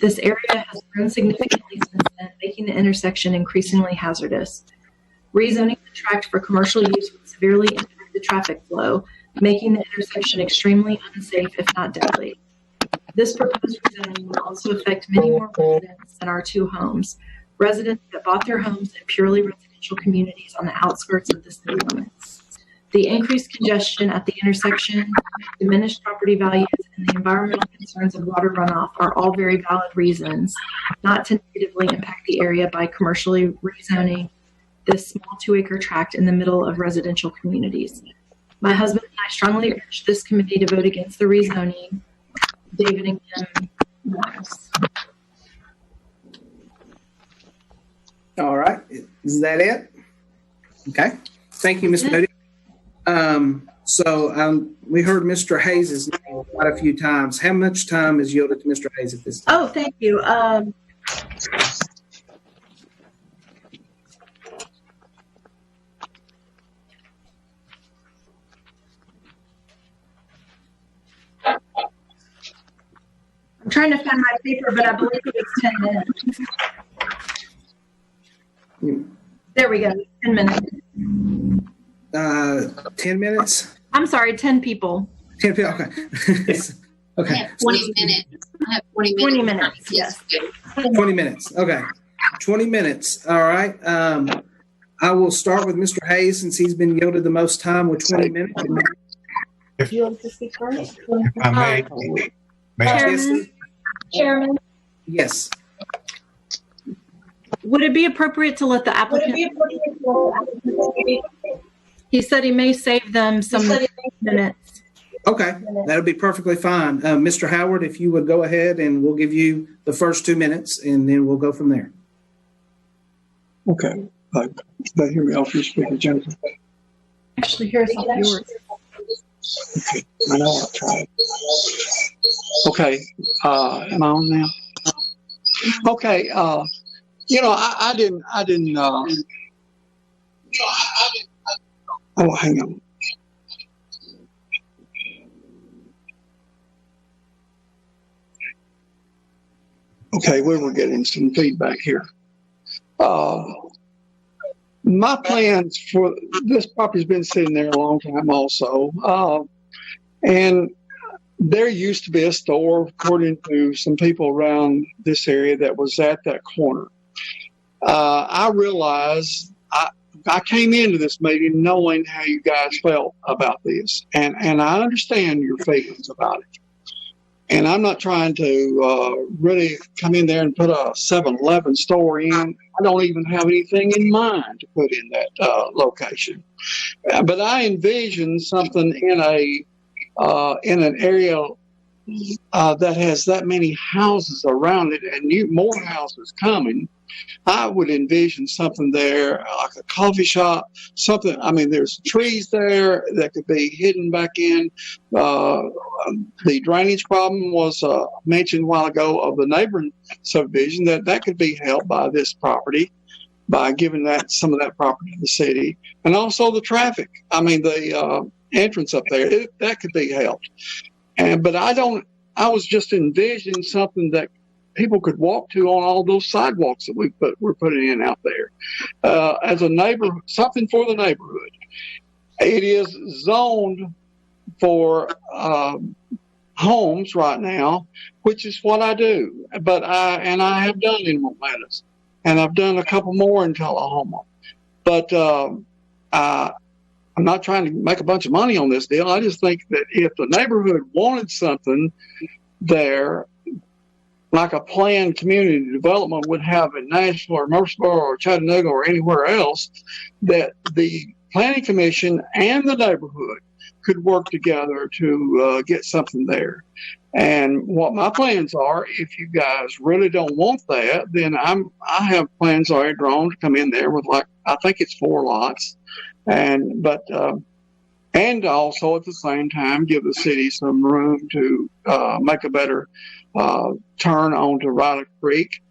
This area has grown significantly since then, making the intersection increasingly hazardous. Rezoning the tract for commercial use would severely impact the traffic flow, making the intersection extremely unsafe, if not deadly. This proposed rezoning will also affect many more residents than our 2 homes, residents that bought their homes in purely residential communities on the outskirts of the city limits. The increased congestion at the intersection, diminished property values, and the environmental concerns of water runoff are all very valid reasons not to negatively impact the area by commercially rezoning this small 2-acre tract in the middle of residential communities. My husband and I strongly urge this committee to vote against the rezoning. David and Kim Morris. All right. Is that it? Okay. Thank you, Ms. Moody. We heard Mr. Hayes' name quite a few times. How much time is yielded to Mr. Hayes at this time? Oh, thank you. I'm trying to find my paper, but I believe it was 10 minutes. There we go, 10 minutes. 10 minutes? I'm sorry, 10 people. 10 people, okay. Okay. I have 20 minutes. I have 20 minutes. 20 minutes, yes. 20 minutes, okay. 20 minutes, all right. I will start with Mr. Hayes since he's been yielded the most time with 20 minutes. Do you want to speak first? If I may. Chairman? Yes. Would it be appropriate to let the applicant? He said he may save them some minutes. Okay, that'll be perfectly fine. Mr. Howard, if you would go ahead and we'll give you the first 2 minutes and then we'll go from there. Okay. They hear me off your speaker, Jennifer. Actually, here's yours. Okay, I know I'll try it. Okay, am I on now? Okay, I didn't, oh, hang on. Okay, we were getting some feedback here. My plans for this property's been sitting there a long time also. And there used to be a store, according to some people around this area, that was at that corner. I realized I came into this meeting knowing how you guys felt about this, and I understand your feelings about it. And I'm not trying to really come in there and put a 7-Eleven store in. I don't even have anything in mind to put in that location. But I envision something in an area that has that many houses around it and more houses coming, I would envision something there like a coffee shop, something. I mean, there's trees there that could be hidden back in. The drainage problem was mentioned a while ago of the neighboring subdivision that could be helped by this property, by giving that some of that property to the city, and also the traffic. I mean, the entrance up there that could be helped. But I was just envisioning something that people could walk to on all those sidewalks that we're putting in out there. As a neighbor, something for the neighborhood. It is zoned for homes right now, which is what I do. But I have done in Meadows, and I've done a couple more in Tullahoma. But I'm not trying to make a bunch of money on this deal. I just think that if the neighborhood wanted something there, like a planned community development would have in Nashville or Murfreesboro or Chattanooga or anywhere else, that the planning commission and the neighborhood could work together to get something there. And what my plans are, if you guys really don't want that, then I have plans already drawn to come in there with I think it's 4 lots. And also at the same time give the city some room to make a better turn onto Riley Creek,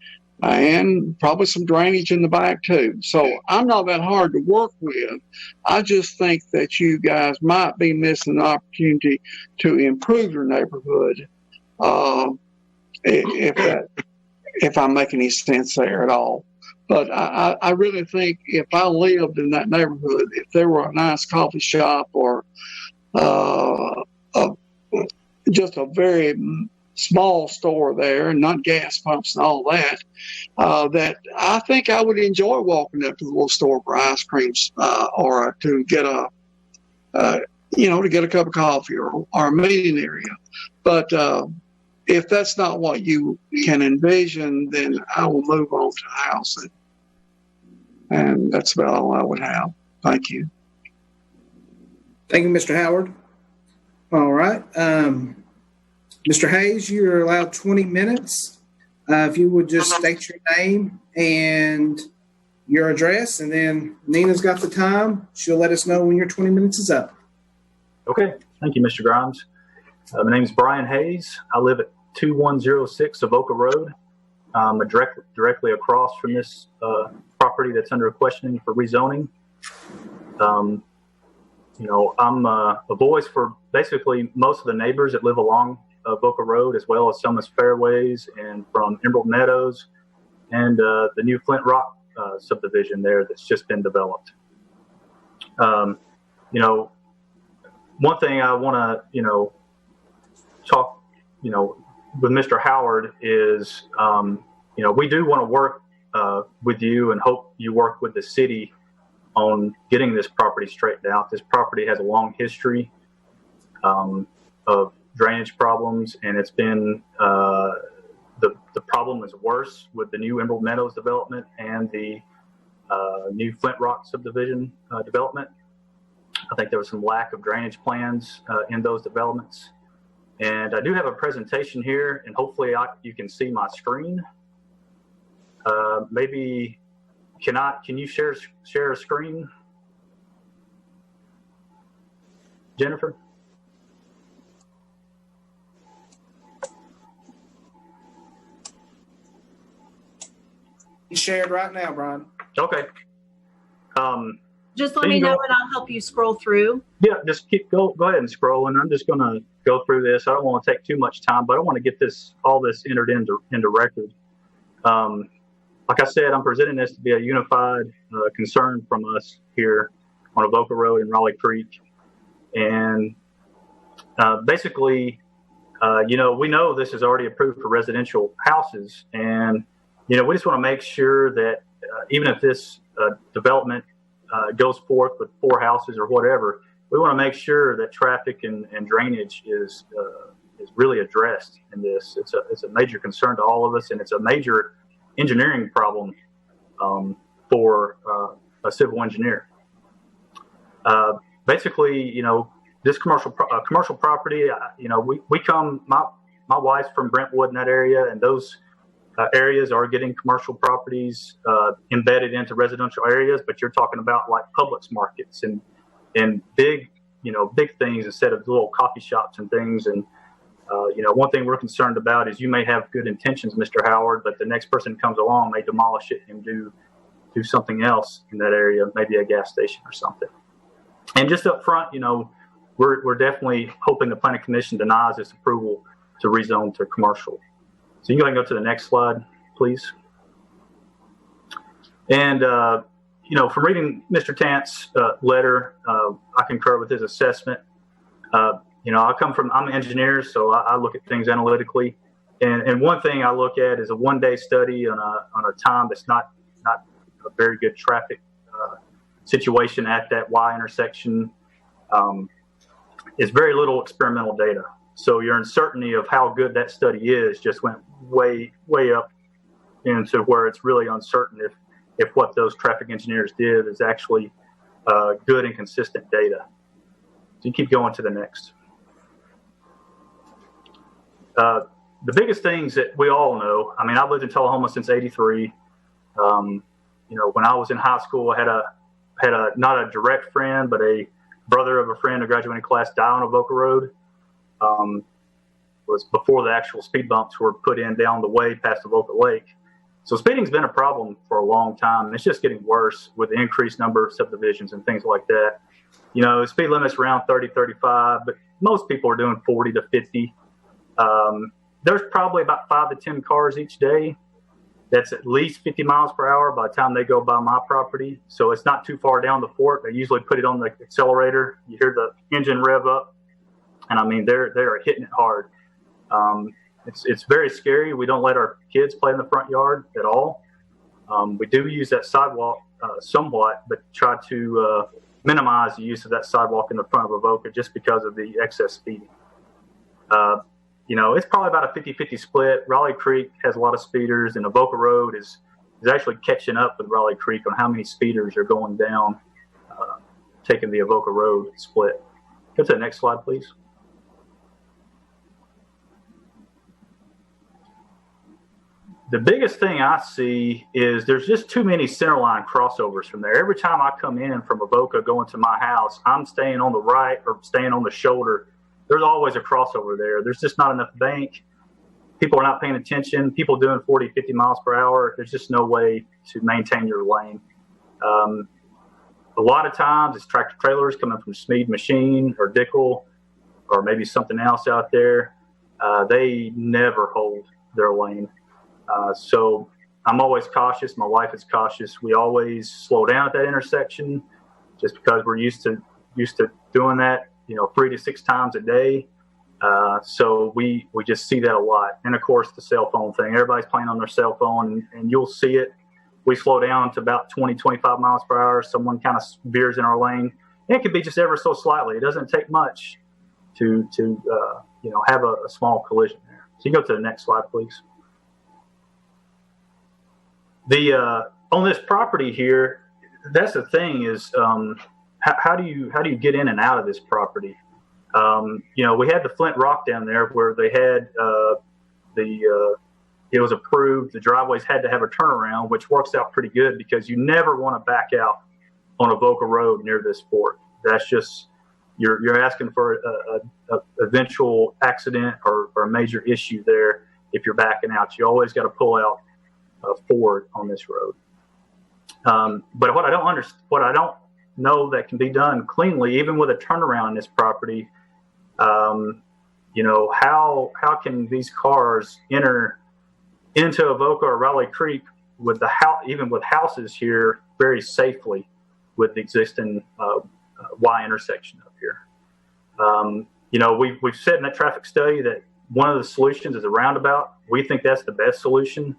and probably some drainage in the back too. So I'm not that hard to work with. I just think that you guys might be missing an opportunity to improve your neighborhood, if I make any sense there at all. But I really think if I lived in that neighborhood, if there were a nice coffee shop or just a very small store there, and not gas pumps and all that, that I think I would enjoy walking up to the little store for ice creams or to get a cup of coffee or a meeting area. But if that's not what you can envision, then I will move on to the house. And that's about all I would have. Thank you. Thank you, Mr. Howard. All right. Mr. Hayes, you're allowed 20 minutes. If you would just state your name and your address, and then Nina's got the time. She'll let us know when your 20 minutes is up. Okay. Thank you, Mr. Grimes. My name is Brian Hayes. I live at 2106 Avoca Road. I'm directly across from this property that's under questioning for rezoning. I'm a voice for basically most of the neighbors that live along Avoca Road, as well as some of Fairways and from Emerald Meadows and the new Flint Rock subdivision there that's just been developed. One thing I want to, talk, with Mr. Howard is, we do want to work with you and hope you work with the city on getting this property straightened out. This property has a long history of drainage problems, and it's been the problem is worse with the new Emerald Meadows development and the new Flint Rock subdivision development. I think there was some lack of drainage plans in those developments. And I do have a presentation here, and hopefully you can see my screen. Maybe can you share a screen, Jennifer? It's shared right now, Brian. Okay. Just let me know and I'll help you scroll through. Yeah, just go ahead and scroll, and I'm just going to go through this. I don't want to take too much time, but I want to get all this entered into record. Like I said, I'm presenting this to be a unified concern from us here on Avoca Road and Raleigh Creek. And basically, we know this is already approved for residential houses. And, we just want to make sure that even if this development goes forth with 4 houses or whatever, we want to make sure that traffic and drainage is really addressed in this. It's a major concern to all of us, and it's a major engineering problem for a civil engineer. Basically, this commercial property, my wife's from Brentwood in that area, and those areas are getting commercial properties embedded into residential areas. But you're talking about like Publix markets and big, big things instead of little coffee shops and things. And one thing we're concerned about is you may have good intentions, Mr. Howard, but the next person comes along may demolish it and do something else in that area, maybe a gas station or something. And just up front, we're definitely hoping the Planning Commission denies this approval to rezone to commercial. So you can go to the next slide, please. And, from reading Mr. Tant's letter, I concur with his assessment. I'm an engineer, so I look at things analytically. And one thing I look at is a one-day study on a time that's not a very good traffic situation at that Y intersection. Is very little experimental data. So your uncertainty of how good that study is just went way, way up into where it's really uncertain if what those traffic engineers did is actually good and consistent data. So you keep going to the next. The biggest things that we all know, I've lived in Tullahoma since '83. When I was in high school, I had a not a direct friend, but a brother of a friend, a graduating class, died on Avoca Road. Was before the actual speed bumps were put in down the way past Avoca Lake. So speeding's been a problem for a long time. And it's just getting worse with the increased number of subdivisions and things like that. Speed limit's around 30, 35, but most people are doing 40 to 50. There's probably about 5 to 10 cars each day. That's at least 50 miles per hour by the time they go by my property. So it's not too far down the fort. They usually put it on the accelerator. You hear the engine rev up. And they're hitting it hard. It's very scary. We don't let our kids play in the front yard at all. We do use that sidewalk somewhat, but try to minimize the use of that sidewalk in the front of Avoca just because of the excess speeding. It's probably about a 50-50 split. Raleigh Creek has a lot of speeders, and Avoca Road is actually catching up with Raleigh Creek on how many speeders are going down, taking the Avoca Road split. Go to the next slide, please. The biggest thing I see is there's just too many centerline crossovers from there. Every time I come in from Avoca going to my house, I'm staying on the right or staying on the shoulder. There's always a crossover there. There's just not enough bank. People are not paying attention. People doing 40, 50 miles per hour. There's just no way to maintain your lane. A lot of times it's tractor trailers coming from Smead Machine or Dickel or maybe something else out there. They never hold their lane. So I'm always cautious. My wife is cautious. We always slow down at that intersection just because we're used to doing that, 3 to 6 times a day. So we just see that a lot. And of course the cell phone thing, everybody's playing on their cell phone and you'll see it. We slow down to about 20, 25 miles per hour. Someone kind of veers in our lane. And it could be just ever so slightly. It doesn't take much to have a small collision there. So you go to the next slide, please. On this property here, that's the thing is, how do you get in and out of this property? We had the Flint Rock down there where they had it was approved. The driveways had to have a turnaround, which works out pretty good because you never want to back out on Avoca Road near this fort. That's just you're asking for a eventual accident or a major issue there if you're backing out. You always got to pull out forward on this road. But what I don't know that can be done cleanly, even with a turnaround in this property, how can these cars enter into Avoca or Raleigh Creek with even with houses here very safely with the existing Y intersection up here? We've said in that traffic study that one of the solutions is a roundabout. We think that's the best solution.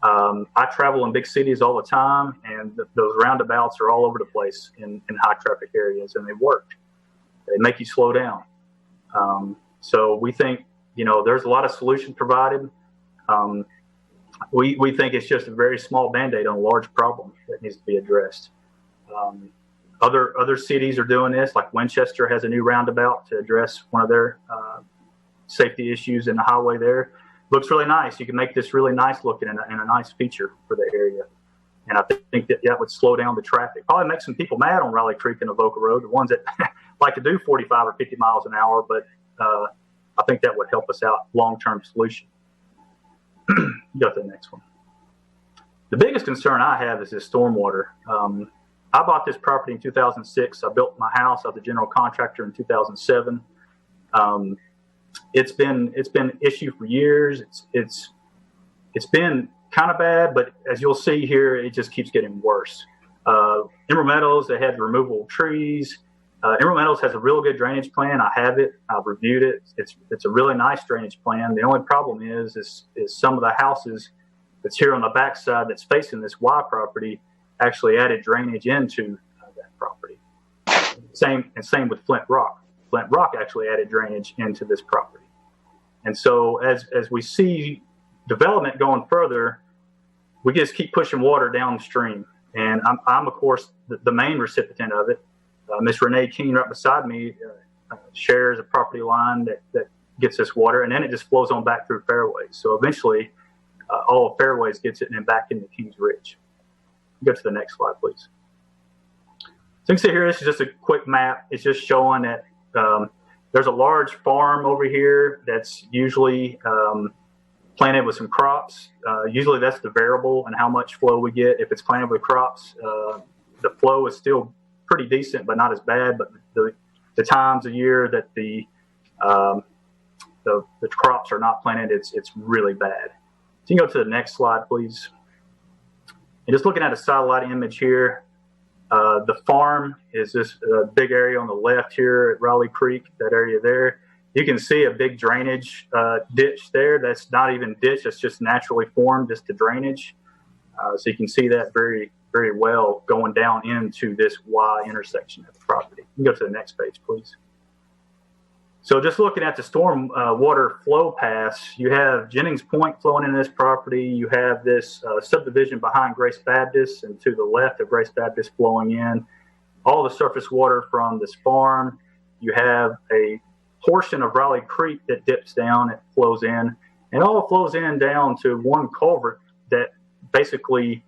I travel in big cities all the time, and those roundabouts are all over the place in high traffic areas, and they work. They make you slow down. So we think, there's a lot of solutions provided. We think it's just a very small Band-Aid on a large problem that needs to be addressed. Other cities are doing this, like Winchester has a new roundabout to address one of their safety issues in the highway there. Looks really nice. You can make this really nice looking and a nice feature for the area. And I think that would slow down the traffic. Probably make some people mad on Raleigh Creek and Avoca Road, the ones that like to do 45 or 50 miles an hour, but I think that would help us out, long-term solution. Go to the next one. The biggest concern I have is this stormwater. I bought this property in 2006. I built my house. I was a general contractor in 2007. It's been an issue for years. It's been kind of bad, but as you'll see here, it just keeps getting worse. Emerald Meadows, they had removable trees. Emerald Meadows has a real good drainage plan. I have it. I've reviewed it. It's a really nice drainage plan. The only problem is some of the houses that's here on the backside that's facing this Y property actually added drainage into that property. Same with Flint Rock. Flint Rock actually added drainage into this property. And so as we see development going further, we just keep pushing water downstream. And I'm of course, the main recipient of it. Miss Renee Keene right beside me shares a property line that gets this water, and then it just flows on back through Fairways. So eventually, all of Fairways gets it and then back into Kings Ridge. Go to the next slide, please. So you can see here, this is just a quick map. It's just showing that there's a large farm over here that's usually planted with some crops. Usually that's the variable in how much flow we get. If it's planted with crops, the flow is still pretty decent, but not as bad. But the times of year that the crops are not planted, it's really bad. So you can go to the next slide, please. And just looking at a satellite image here, the farm is this big area on the left here at Raleigh Creek, that area there. You can see a big drainage ditch there. That's not even ditch, it's just naturally formed, just the drainage. So you can see that very, very well going down into this Y intersection of the property. You can go to the next page, please. So just looking at the storm water flow paths, you have Jennings Point flowing into this property. You have this subdivision behind Grace Baptist, and to the left of Grace Baptist flowing in. All the surface water from this farm. You have a portion of Raleigh Creek that dips down, it flows in, and all flows in down to one culvert that basically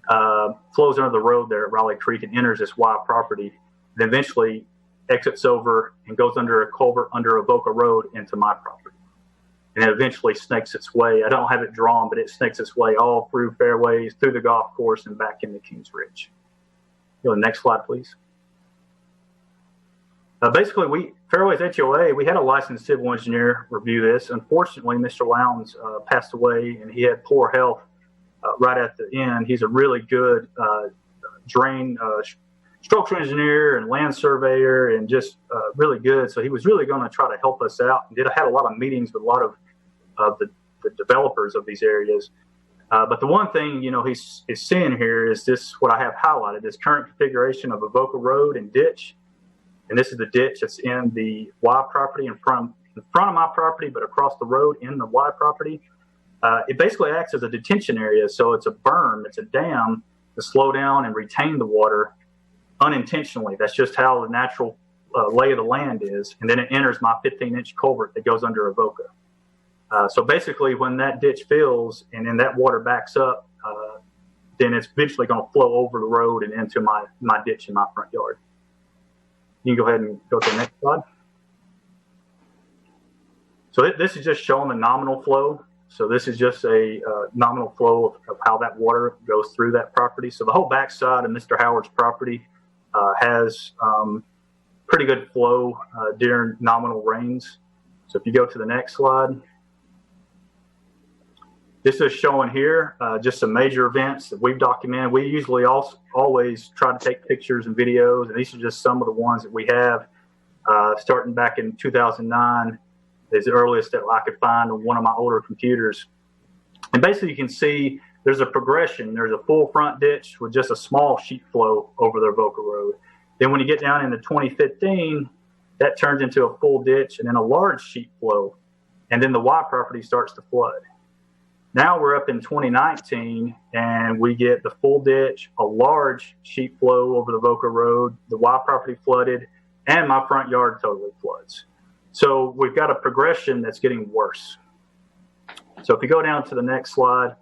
flows under the road there at Raleigh Creek and enters this Y property, and eventually exits over and goes under a culvert under Avoca Road into my property. And it eventually snakes its way. I don't have it drawn, but it snakes its way all through Fairways, through the golf course, and back into Kings Ridge. Go to the next slide, please. Basically, Fairways HOA, we had a licensed civil engineer review this. Unfortunately, Mr. Lowndes passed away, and he had poor health right at the end. He's a really good structural engineer and land surveyor, and just really good. So he was really going to try to help us out, and had a lot of meetings with a lot of the developers of these areas. But the one thing, he's seeing here is this, what I have highlighted, this current configuration of Avoca Road and ditch. And this is the ditch that's in the Y property in front of my property, but across the road in the Y property. It basically acts as a detention area. So it's a berm, it's a dam to slow down and retain the water unintentionally. That's just how the natural lay of the land is. And then it enters my 15-inch culvert that goes under Avoca. So basically, when that ditch fills and then that water backs up, then it's eventually going to flow over the road and into my ditch in my front yard. You can go ahead and go to the next slide. So this is just showing the nominal flow. So this is just a nominal flow of how that water goes through that property. So the whole backside of Mr. Howard's property has pretty good flow during nominal rains. So if you go to the next slide. This is showing here just some major events that we've documented. We usually always try to take pictures and videos, and these are just some of the ones that we have starting back in 2009 is the earliest that I could find on one of my older computers. And basically you can see there's a progression. There's a full front ditch with just a small sheet flow over the Avoca Road. Then when you get down into 2015, that turns into a full ditch and then a large sheet flow. And then the Y property starts to flood. Now we're up in 2019 and we get the full ditch, a large sheet flow over the Avoca Road, the Y property flooded, and my front yard totally floods. So we've got a progression that's getting worse. So if you go down to the next slide,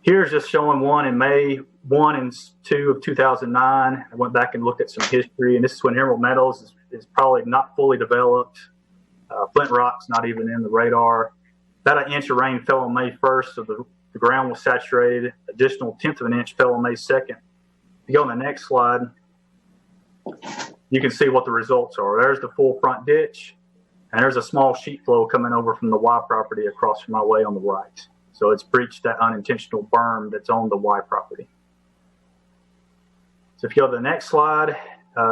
here's just showing one in May 1 and 2 of 2009. I went back and looked at some history, and this is when Emerald Meadows is probably not fully developed. Flint Rock's not even in the radar. About an inch of rain fell on May 1st, so the ground was saturated. Additional 1/10 of an inch fell on May 2nd. If you go on the next slide, you can see what the results are. There's the full front ditch, and there's a small sheet flow coming over from the Y property across from my way on the right. So it's breached that unintentional berm that's on the Y property. So if you go to the next slide,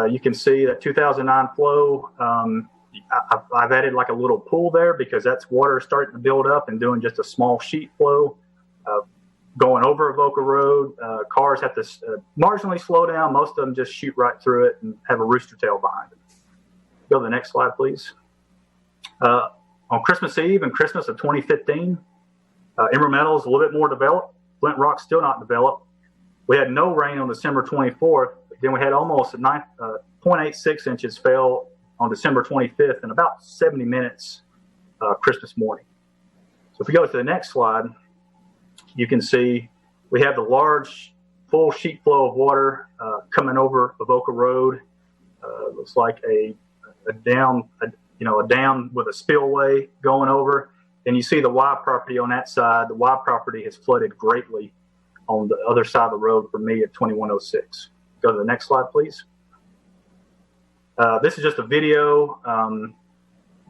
you can see that 2009 flow. I've added like a little pool there because that's water starting to build up and doing just a small sheet flow. Going over Avoca Road, cars have to marginally slow down. Most of them just shoot right through it and have a rooster tail behind them. Go to the next slide, please. On Christmas Eve and Christmas of 2015, Emerald Meadows is a little bit more developed. Flint Rock's still not developed. We had no rain on December 24th. Then we had almost 0.86 inches fell on December 25th in about 70 minutes Christmas morning. So if we go to the next slide, you can see we have the large full sheet flow of water coming over Avoca Road. Looks like a dam with a spillway going over. And you see the Y property on that side. The Y property has flooded greatly on the other side of the road for me at 2106. Go to the next slide, please. This is just a video.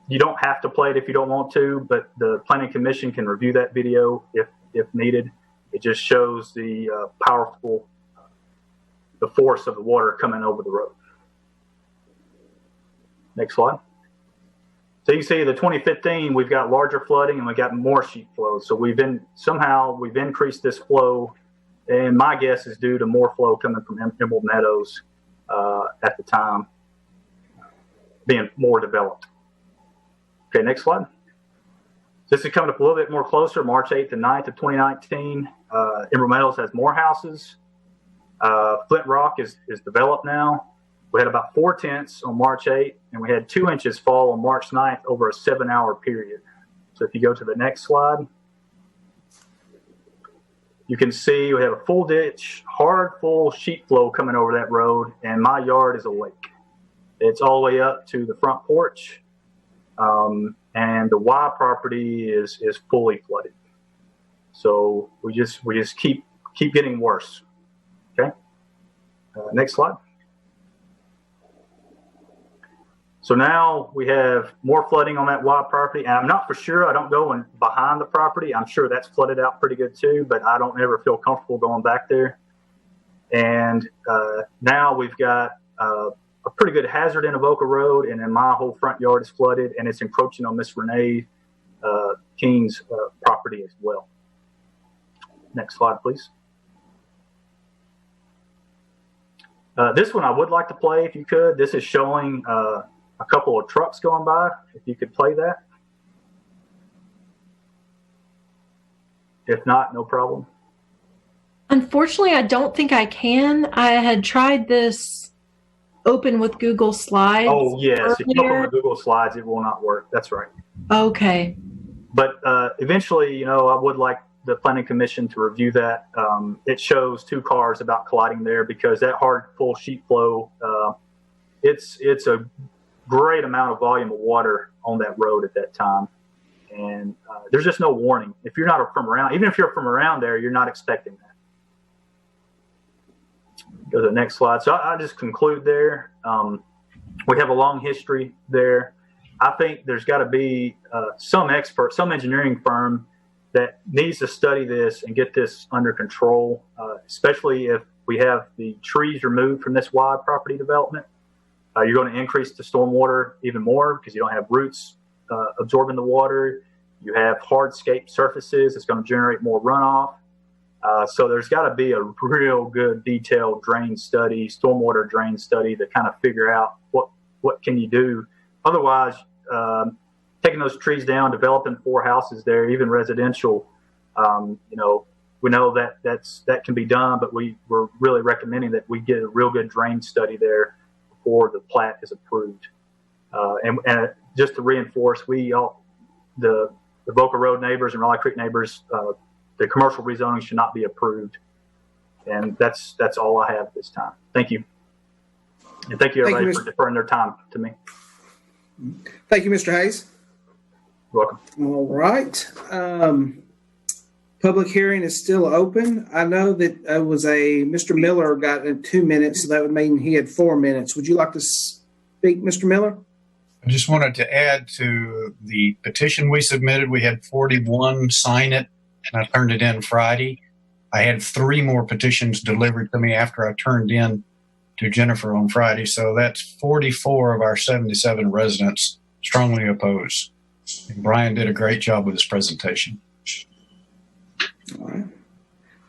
You don't have to play it if you don't want to, but the Planning Commission can review that video if needed. It just shows the the force of the water coming over the road. Next slide. So you can see the 2015, we've got larger flooding and we got more sheet flow. So we've increased this flow, and my guess is due to more flow coming from Emerald Meadows at the time, being more developed. Okay, next slide. This is coming up a little bit more closer, March 8th and 9th of 2019. Emerald Meadows has more houses. Flint Rock is developed now. We had about 4/10 on March 8th, and we had 2 inches fall on March 9th over a 7-hour period. So if you go to the next slide, you can see we have a full ditch, hard, full sheet flow coming over that road, and my yard is a lake. It's all the way up to the front porch, and the Y property is fully flooded. So we just keep getting worse. Okay, next slide. So now we have more flooding on that Y property, and I'm not for sure. I don't go in behind the property. I'm sure that's flooded out pretty good too, but I don't ever feel comfortable going back there. And now we've got a pretty good hazard in Avoca Road, and then my whole front yard is flooded, and it's encroaching on Miss Renee King's property as well. Next slide, please. This one I would like to play if you could. This is showing a couple of trucks going by. If you could play that. If not, no problem. Unfortunately, I don't think I can. I had tried this open with Google Slides. Oh, yes. If you open with Google Slides, it will not work. That's right. Okay. But eventually, I would like the Planning Commission to review that. It shows 2 cars about colliding there because that hard, full sheet flow, it's a great amount of volume of water on that road at that time. And there's just no warning. If you're not from around, even if you're from around there, you're not expecting that. Go to the next slide. So I'll just conclude there. We have a long history there. I think there's got to be some expert, some engineering firm that needs to study this and get this under control, especially if we have the trees removed from this Y property development. You're going to increase the stormwater even more because you don't have roots absorbing the water. You have hardscape surfaces. It's going to generate more runoff. So there's got to be a real good detailed drain study, stormwater drain study to kind of figure out what can you do. Otherwise, taking those trees down, developing 4 houses there, even residential, we know that can be done, but we're really recommending that we get a real good drain study there before the plat is approved. And just to reinforce, we all, the Avoca Road neighbors and Raleigh Creek neighbors, the commercial rezoning should not be approved. And that's all I have at this time. Thank you. And thank you, everybody, for deferring their time to me. Thank you, Mr. Hayes. You're welcome. All right. Public hearing is still open. I know that Mr. Miller got 2 minutes, so that would mean he had 4 minutes. Would you like to speak, Mr. Miller? I just wanted to add to the petition we submitted. We had 41 sign it, and I turned it in Friday. I had 3 more petitions delivered to me after I turned in to Jennifer on Friday. So that's 44 of our 77 residents strongly oppose. And Brian did a great job with his presentation. All right.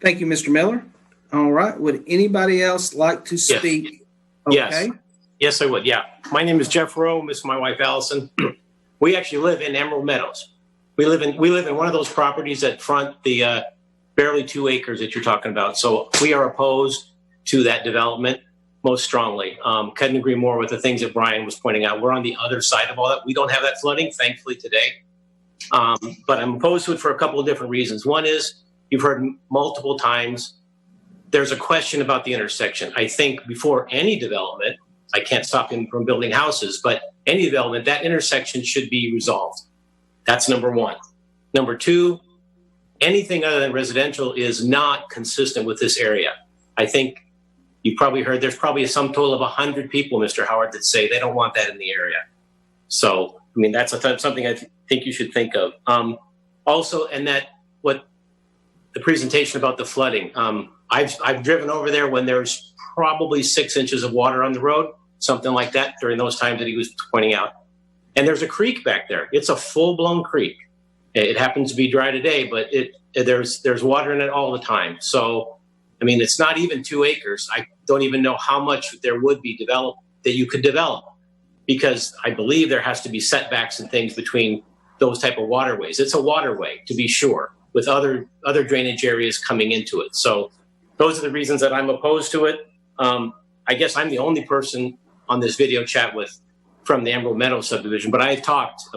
Thank you, Mr. Miller. All right. Would anybody else like to speak? Yes. Okay. Yes, I would. Yeah. My name is Jeff Rowe. This is my wife, Allison. We actually live in Emerald Meadows. We live in one of those properties that front the barely 2 acres that you're talking about. So we are opposed to that development most strongly. Couldn't agree more with the things that Brian was pointing out. We're on the other side of all that. We don't have that flooding, thankfully, today. But I'm opposed to it for a couple of different reasons. One is, you've heard multiple times, there's a question about the intersection. I think before any development, I can't stop him from building houses, but any development, that intersection should be resolved. That's number one. Number two, anything other than residential is not consistent with this area. I think you've probably heard there's probably a sum total of 100 people, Mr. Howard, that say they don't want that in the area. So, I mean, that's something I think you should think of. Also, and that what the presentation about the flooding, I've driven over there when there's probably 6 inches of water on the road, something like that during those times that he was pointing out. And there's a creek back there. It's a full-blown creek. It happens to be dry today, but there's water in it all the time. So, I mean, it's not even 2 acres. I don't even know how much there would be developed that you could develop, because I believe there has to be setbacks and things between those type of waterways. It's a waterway, to be sure, with other drainage areas coming into it. So those are the reasons that I'm opposed to it. I guess I'm the only person on this video chat from the Emerald Meadows subdivision, but I'm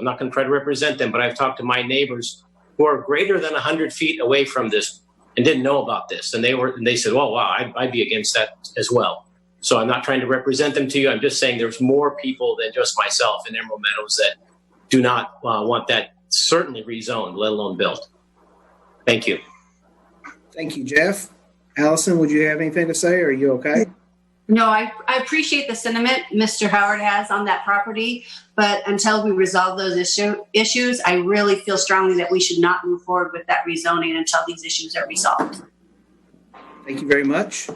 not going to try to represent them, but I've talked to my neighbors who are greater than 100 feet away from this and didn't know about this. And they said, well, wow, I'd be against that as well. So I'm not trying to represent them to you. I'm just saying there's more people than just myself in Emerald Meadows that do not want that certainly rezoned, let alone built. Thank you. Thank you, Jeff. Allison, would you have anything to say, or are you okay? No, I appreciate the sentiment Mr. Howard has on that property, but until we resolve those issues, I really feel strongly that we should not move forward with that rezoning until these issues are resolved. Thank you very much.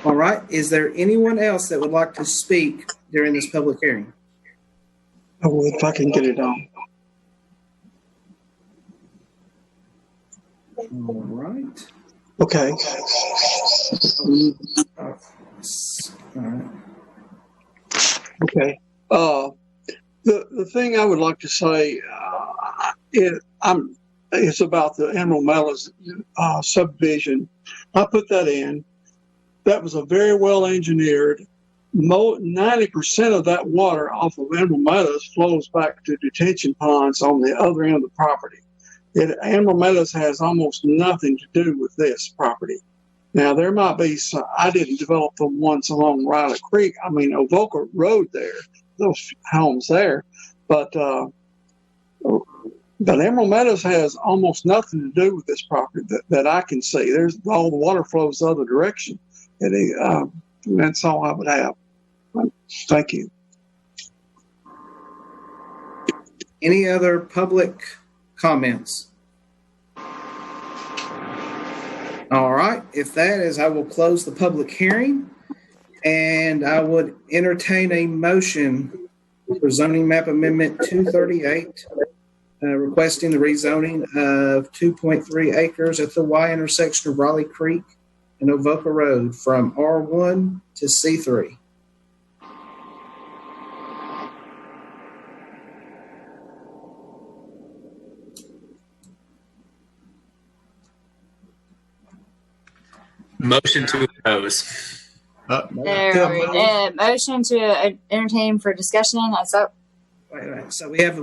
All right. Is there anyone else that would like to speak during this public hearing? I will if I can get it on. All right. Okay. All right. Okay. The thing I would like to say it's about the Emerald Meadows subdivision. I put that in. That was a very well engineered. 90% of that water off of Emerald Meadows flows back to detention ponds on the other end of the property. Emerald Meadows has almost nothing to do with this property. Now, there might be some, I didn't develop the ones along Riley Creek. I mean, Avoca Road there, those homes there. But Emerald Meadows has almost nothing to do with this property that I can see. There's all the water flows the other direction. And that's all I would have. Thank you. Any other public comments? All right. If that is, I will close the public hearing, and I would entertain a motion for zoning map amendment 238, requesting the rezoning of 2.3 acres at the Y intersection of Raleigh Creek and Avoca Road from R1 to C3. Motion to oppose. Motion to entertain for discussion. Is that Wait. So we have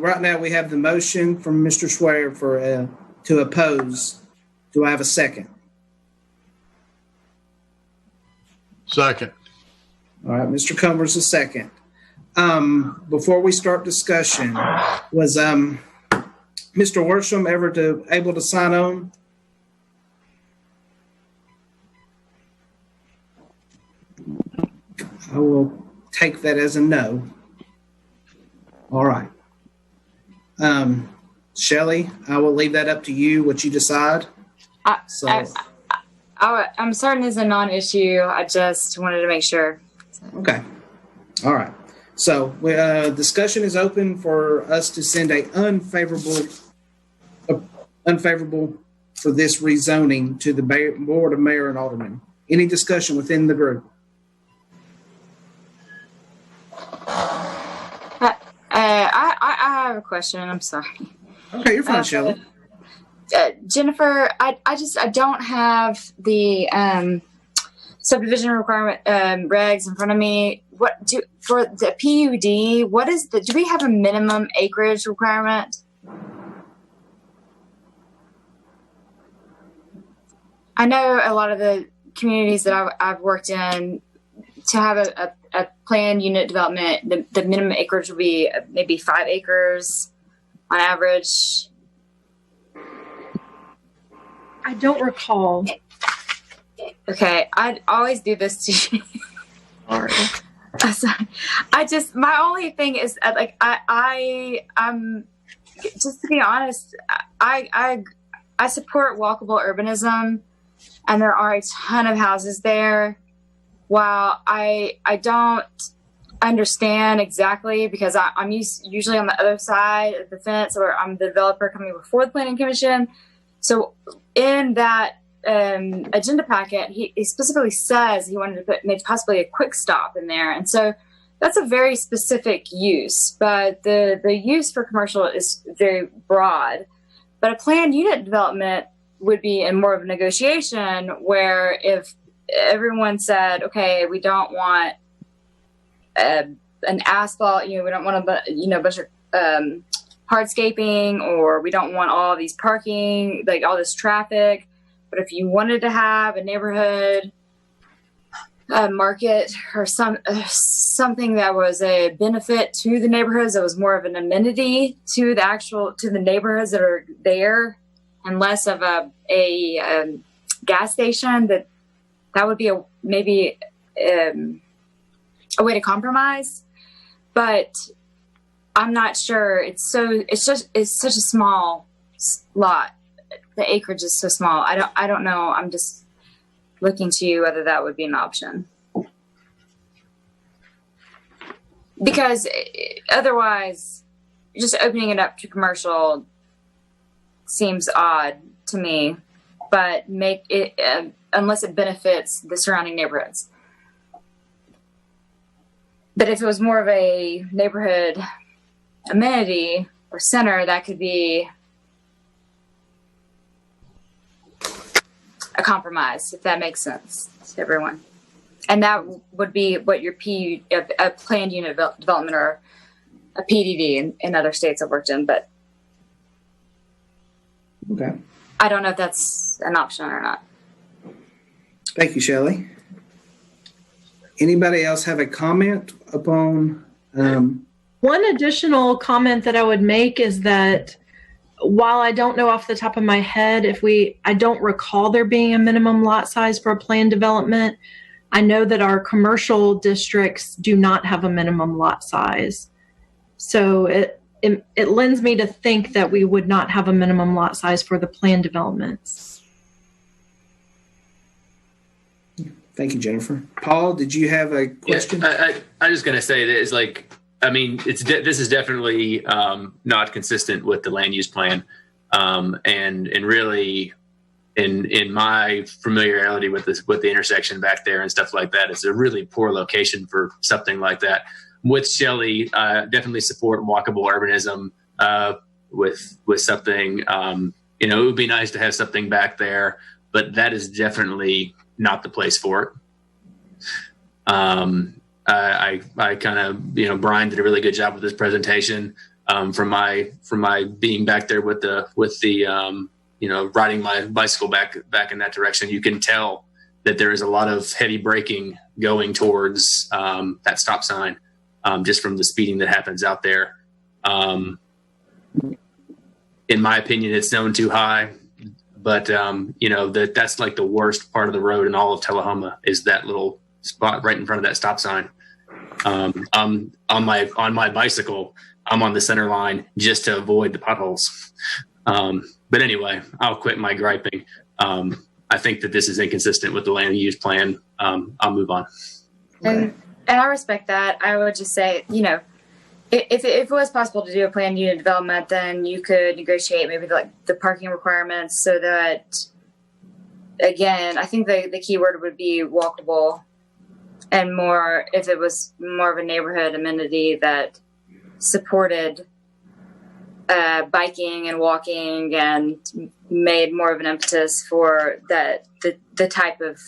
the motion from Mr. Schwer for to oppose. Do I have a second? Second. All right, Mr. Comer's a second. Before we start discussion, was Mr. Worsham ever able to sign on? I will take that as a no. All right. Shelley, I will leave that up to you, what you decide. I'm certain it's a non-issue. I just wanted to make sure. Okay. All right. So discussion is open for us to send a unfavorable for this rezoning to the Board of Mayor and Aldermen. Any discussion within the group? I have a question. I'm sorry. Okay, you're fine, Shelley. Jennifer, I don't have the subdivision requirement regs in front of me. For the PUD? Do we have a minimum acreage requirement? I know a lot of the communities that I've worked in, to have a planned unit development, the minimum acreage would be maybe 5 acres on average. I don't recall. Okay, I always do this to you. Sorry. My only thing is I'm just to be honest, I support walkable urbanism, and there are a ton of houses there. While I don't understand exactly, because I'm usually on the other side of the fence, or I'm the developer coming before the Planning Commission. So in that agenda packet, he specifically says he wanted to put maybe possibly a quick stop in there. And so that's a very specific use, but the use for commercial is very broad. But a planned unit development would be in more of a negotiation, where if everyone said, okay, we don't want an asphalt, we don't want a bunch of hardscaping, or we don't want all these parking, like all this traffic. But if you wanted to have a neighborhood market or something that was a benefit to the neighborhoods, that was more of an amenity to the neighborhoods that are there, and less of a gas station, that would be maybe a way to compromise. But I'm not sure. It's such a small lot. The acreage is so small. I don't know. I'm just looking to you whether that would be an option. Because otherwise, just opening it up to commercial seems odd to me, but make it unless it benefits the surrounding neighborhoods. But if it was more of a neighborhood amenity or center, that could be a compromise, if that makes sense to everyone. And that would be what your a planned unit development, or a PDD in other states I've worked in. But okay, I don't know if that's an option or not. Thank you, Shelley. Anybody else have a comment upon? One additional comment that I would make is that while I don't know off the top of my head I don't recall there being a minimum lot size for a planned development. I know that our commercial districts do not have a minimum lot size. So it lends me to think that we would not have a minimum lot size for the planned developments. Thank you, Jennifer. Paul, did you have a question? Yeah, I was going to say that it's this is definitely not consistent with the land use plan, and really, in my familiarity with the intersection back there and stuff like that, it's a really poor location for something like that. With Shelley, definitely support walkable urbanism with something. It would be nice to have something back there, but that is definitely not the place for it. I kind of, Brian did a really good job with this presentation. From my being back there with the riding my bicycle back in that direction, you can tell that there is a lot of heavy braking going towards that stop sign, just from the speeding that happens out there. In my opinion, it's known too high, but that's like the worst part of the road in all of Tullahoma is that little spot right in front of that stop sign. On my bicycle, I'm on the center line just to avoid the potholes. But anyway, I'll quit my griping. I think that this is inconsistent with the land use plan. I'll move on. And I respect that. I would just say, if it was possible to do a planned unit development, then you could negotiate maybe the parking requirements so that, again, I think the key word would be walkable, and more if it was more of a neighborhood amenity that supported biking and walking and made more of an emphasis for the type of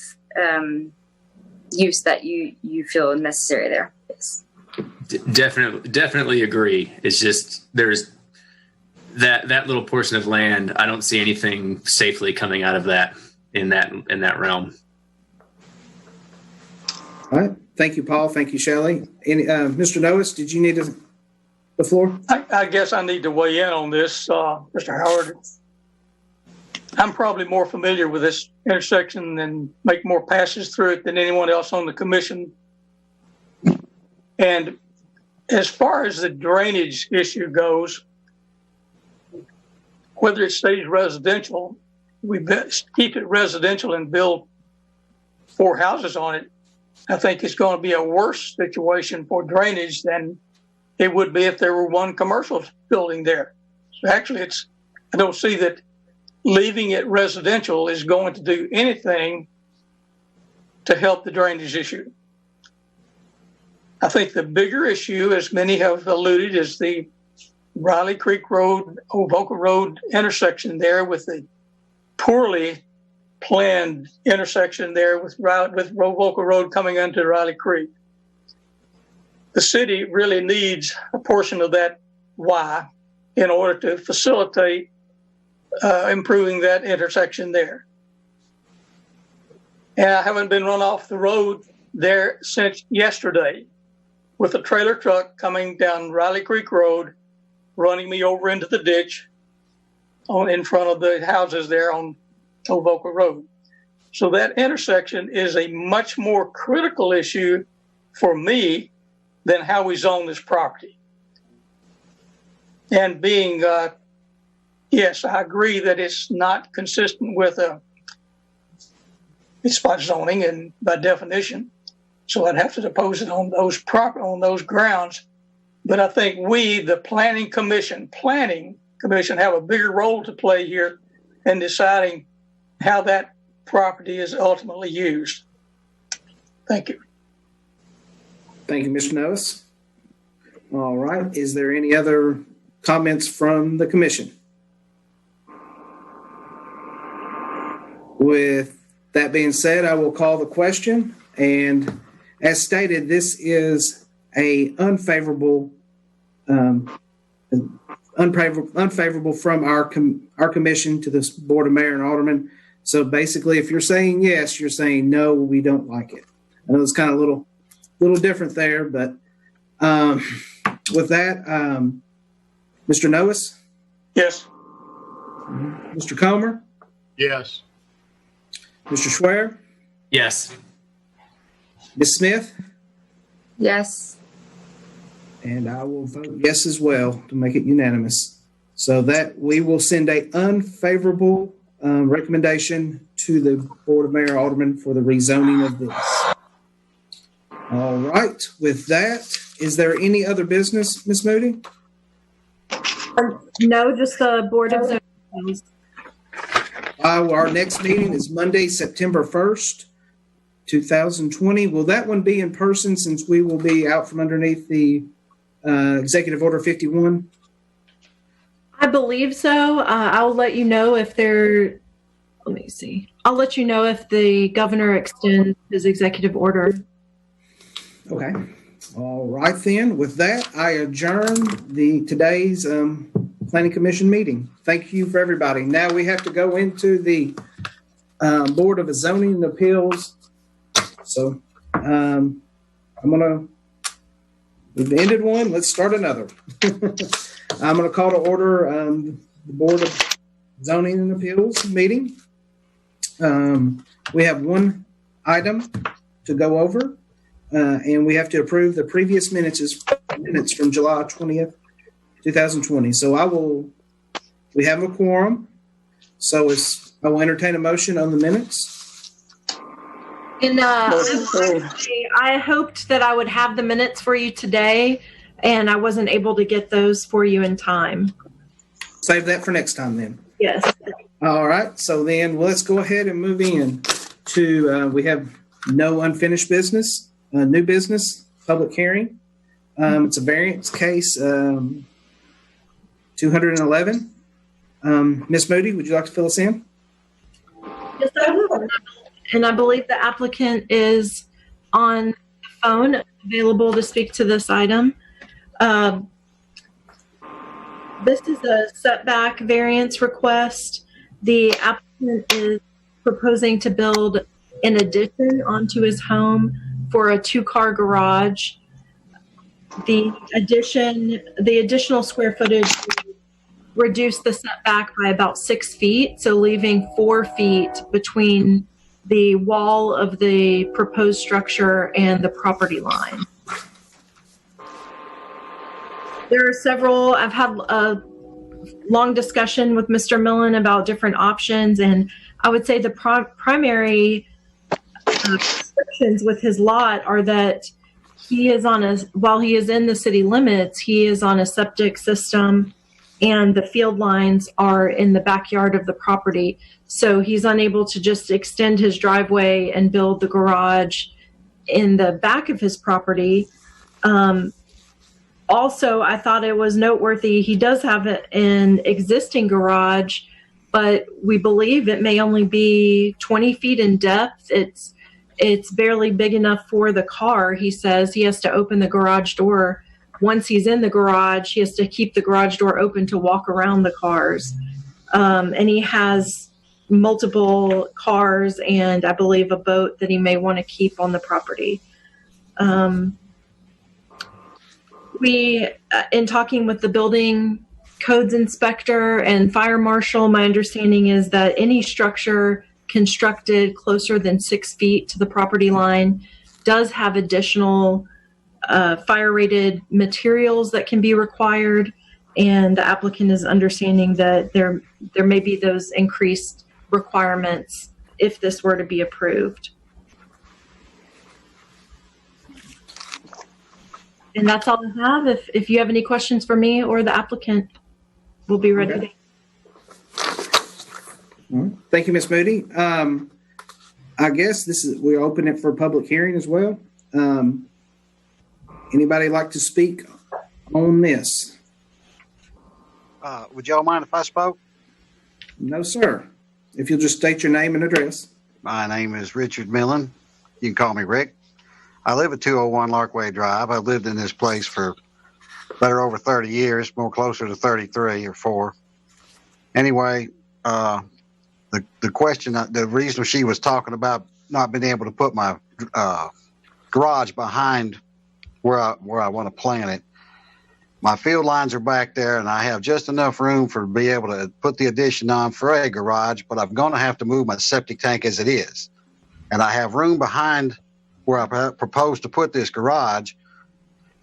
use that you feel necessary there. Yes. Definitely agree. It's just there's that little portion of land. I don't see anything safely coming out of that in that realm. All right. Thank you, Paul. Thank you, Shelley. Mr. Noes, did you need the floor? I guess I need to weigh in on this, Mr. Howard. I'm probably more familiar with this intersection and make more passes through it than anyone else on the commission. And as far as the drainage issue goes, whether it stays residential, we best keep it residential and build 4 houses on it. I think it's going to be a worse situation for drainage than it would be if there were one commercial building there. So actually, I don't see that leaving it residential is going to do anything to help the drainage issue. I think the bigger issue, as many have alluded, is the Riley Creek Road, Avoca Road intersection there with the poorly planned intersection there with Avoca Road coming into Riley Creek. The city really needs a portion of that Y in order to facilitate improving that intersection there. And I haven't been run off the road there since yesterday with a trailer truck coming down Riley Creek Road, running me over into the ditch in front of the houses there on Avoca Road. So that intersection is a much more critical issue for me than how we zone this property. And being, yes, I agree that it's not consistent with spot zoning and by definition. So I'd have to oppose it on those grounds. But I think we, the planning commission, have a bigger role to play here in deciding how that property is ultimately used. Thank you. Thank you, Mr. Noes. All right. Is there any other comments from the commission? With that being said, I will call the question. And as stated, this is a unfavorable from our commission to the Board of Mayor and Aldermen. So basically, if you're saying yes, you're saying no, we don't like it. I know it's kind of a little different there, but with that, Mr. Noes? Yes. Mr. Comer? Yes. Mr. Schwer? Yes. Ms. Smith? Yes. And I will vote yes as well to make it unanimous. So that we will send a unfavorable recommendation to the Board of Mayor Alderman for the rezoning of this. All right. With that, is there any other business, Ms. Moody? No, just the Board of Zoning. Our next meeting is Monday, September 1st, 2020. Will that one be in person since we will be out from underneath the Executive Order 51? I believe so. I'll let you know if let me see. I'll let you know if the governor extends his executive order. Okay. All right then. With that, I adjourn today's Planning Commission meeting. Thank you for everybody. Now we have to go into the Board of Zoning and Appeals. So we've ended one. Let's start another. I'm going to call to order the Board of Zoning and Appeals meeting. We have one item to go over, and we have to approve the previous minutes from July 20th, 2020. So we have a quorum. So I will entertain a motion on the minutes. And I hoped that I would have the minutes for you today, and I wasn't able to get those for you in time. Save that for next time then. Yes. All right. So then let's go ahead and move in to, we have no unfinished business, new business, public hearing. It's a variance case, 211. Ms. Moody, would you like to fill us in? Yes, I will. And I believe the applicant is on the phone, available to speak to this item. This is a setback variance request. The applicant is proposing to build an addition onto his home for a 2-car garage. The additional square footage reduced the setback by about 6 feet, so leaving 4 feet between the wall of the proposed structure and the property line. There are several, I've had a long discussion with Mr. Millen about different options, and I would say the primary restrictions with his lot are that while he is in the city limits, he is on a septic system, and the field lines are in the backyard of the property. So he's unable to just extend his driveway and build the garage in the back of his property. Also, I thought it was noteworthy, he does have an existing garage, but we believe it may only be 20 feet in depth. It's barely big enough for the car. He says he has to open the garage door. Once he's in the garage, he has to keep the garage door open to walk around the cars. And he has multiple cars and I believe a boat that he may want to keep on the property. In talking with the building codes inspector and fire marshal, my understanding is that any structure constructed closer than 6 feet to the property line does have additional fire rated materials that can be required, and the applicant is understanding that there may be those increased requirements if this were to be approved. And that's all I have. If you have any questions for me or the applicant, we'll be ready. Okay. Thank you, Ms. Moody. I guess we're open it for public hearing as well. Anybody like to speak on this? Would y'all mind if I spoke? No, sir. If you'll just state your name and address. My name is Richard Millen. You can call me Rick. I live at 201 Larkway Drive. I've lived in this place for better over 30 years, more closer to 33 or 4. Anyway, the question, the reason she was talking about not being able to put my garage behind where I want to plant it, my field lines are back there, and I have just enough room to be able to put the addition on for a garage, but I'm going to have to move my septic tank as it is. And I have room behind where I propose to put this garage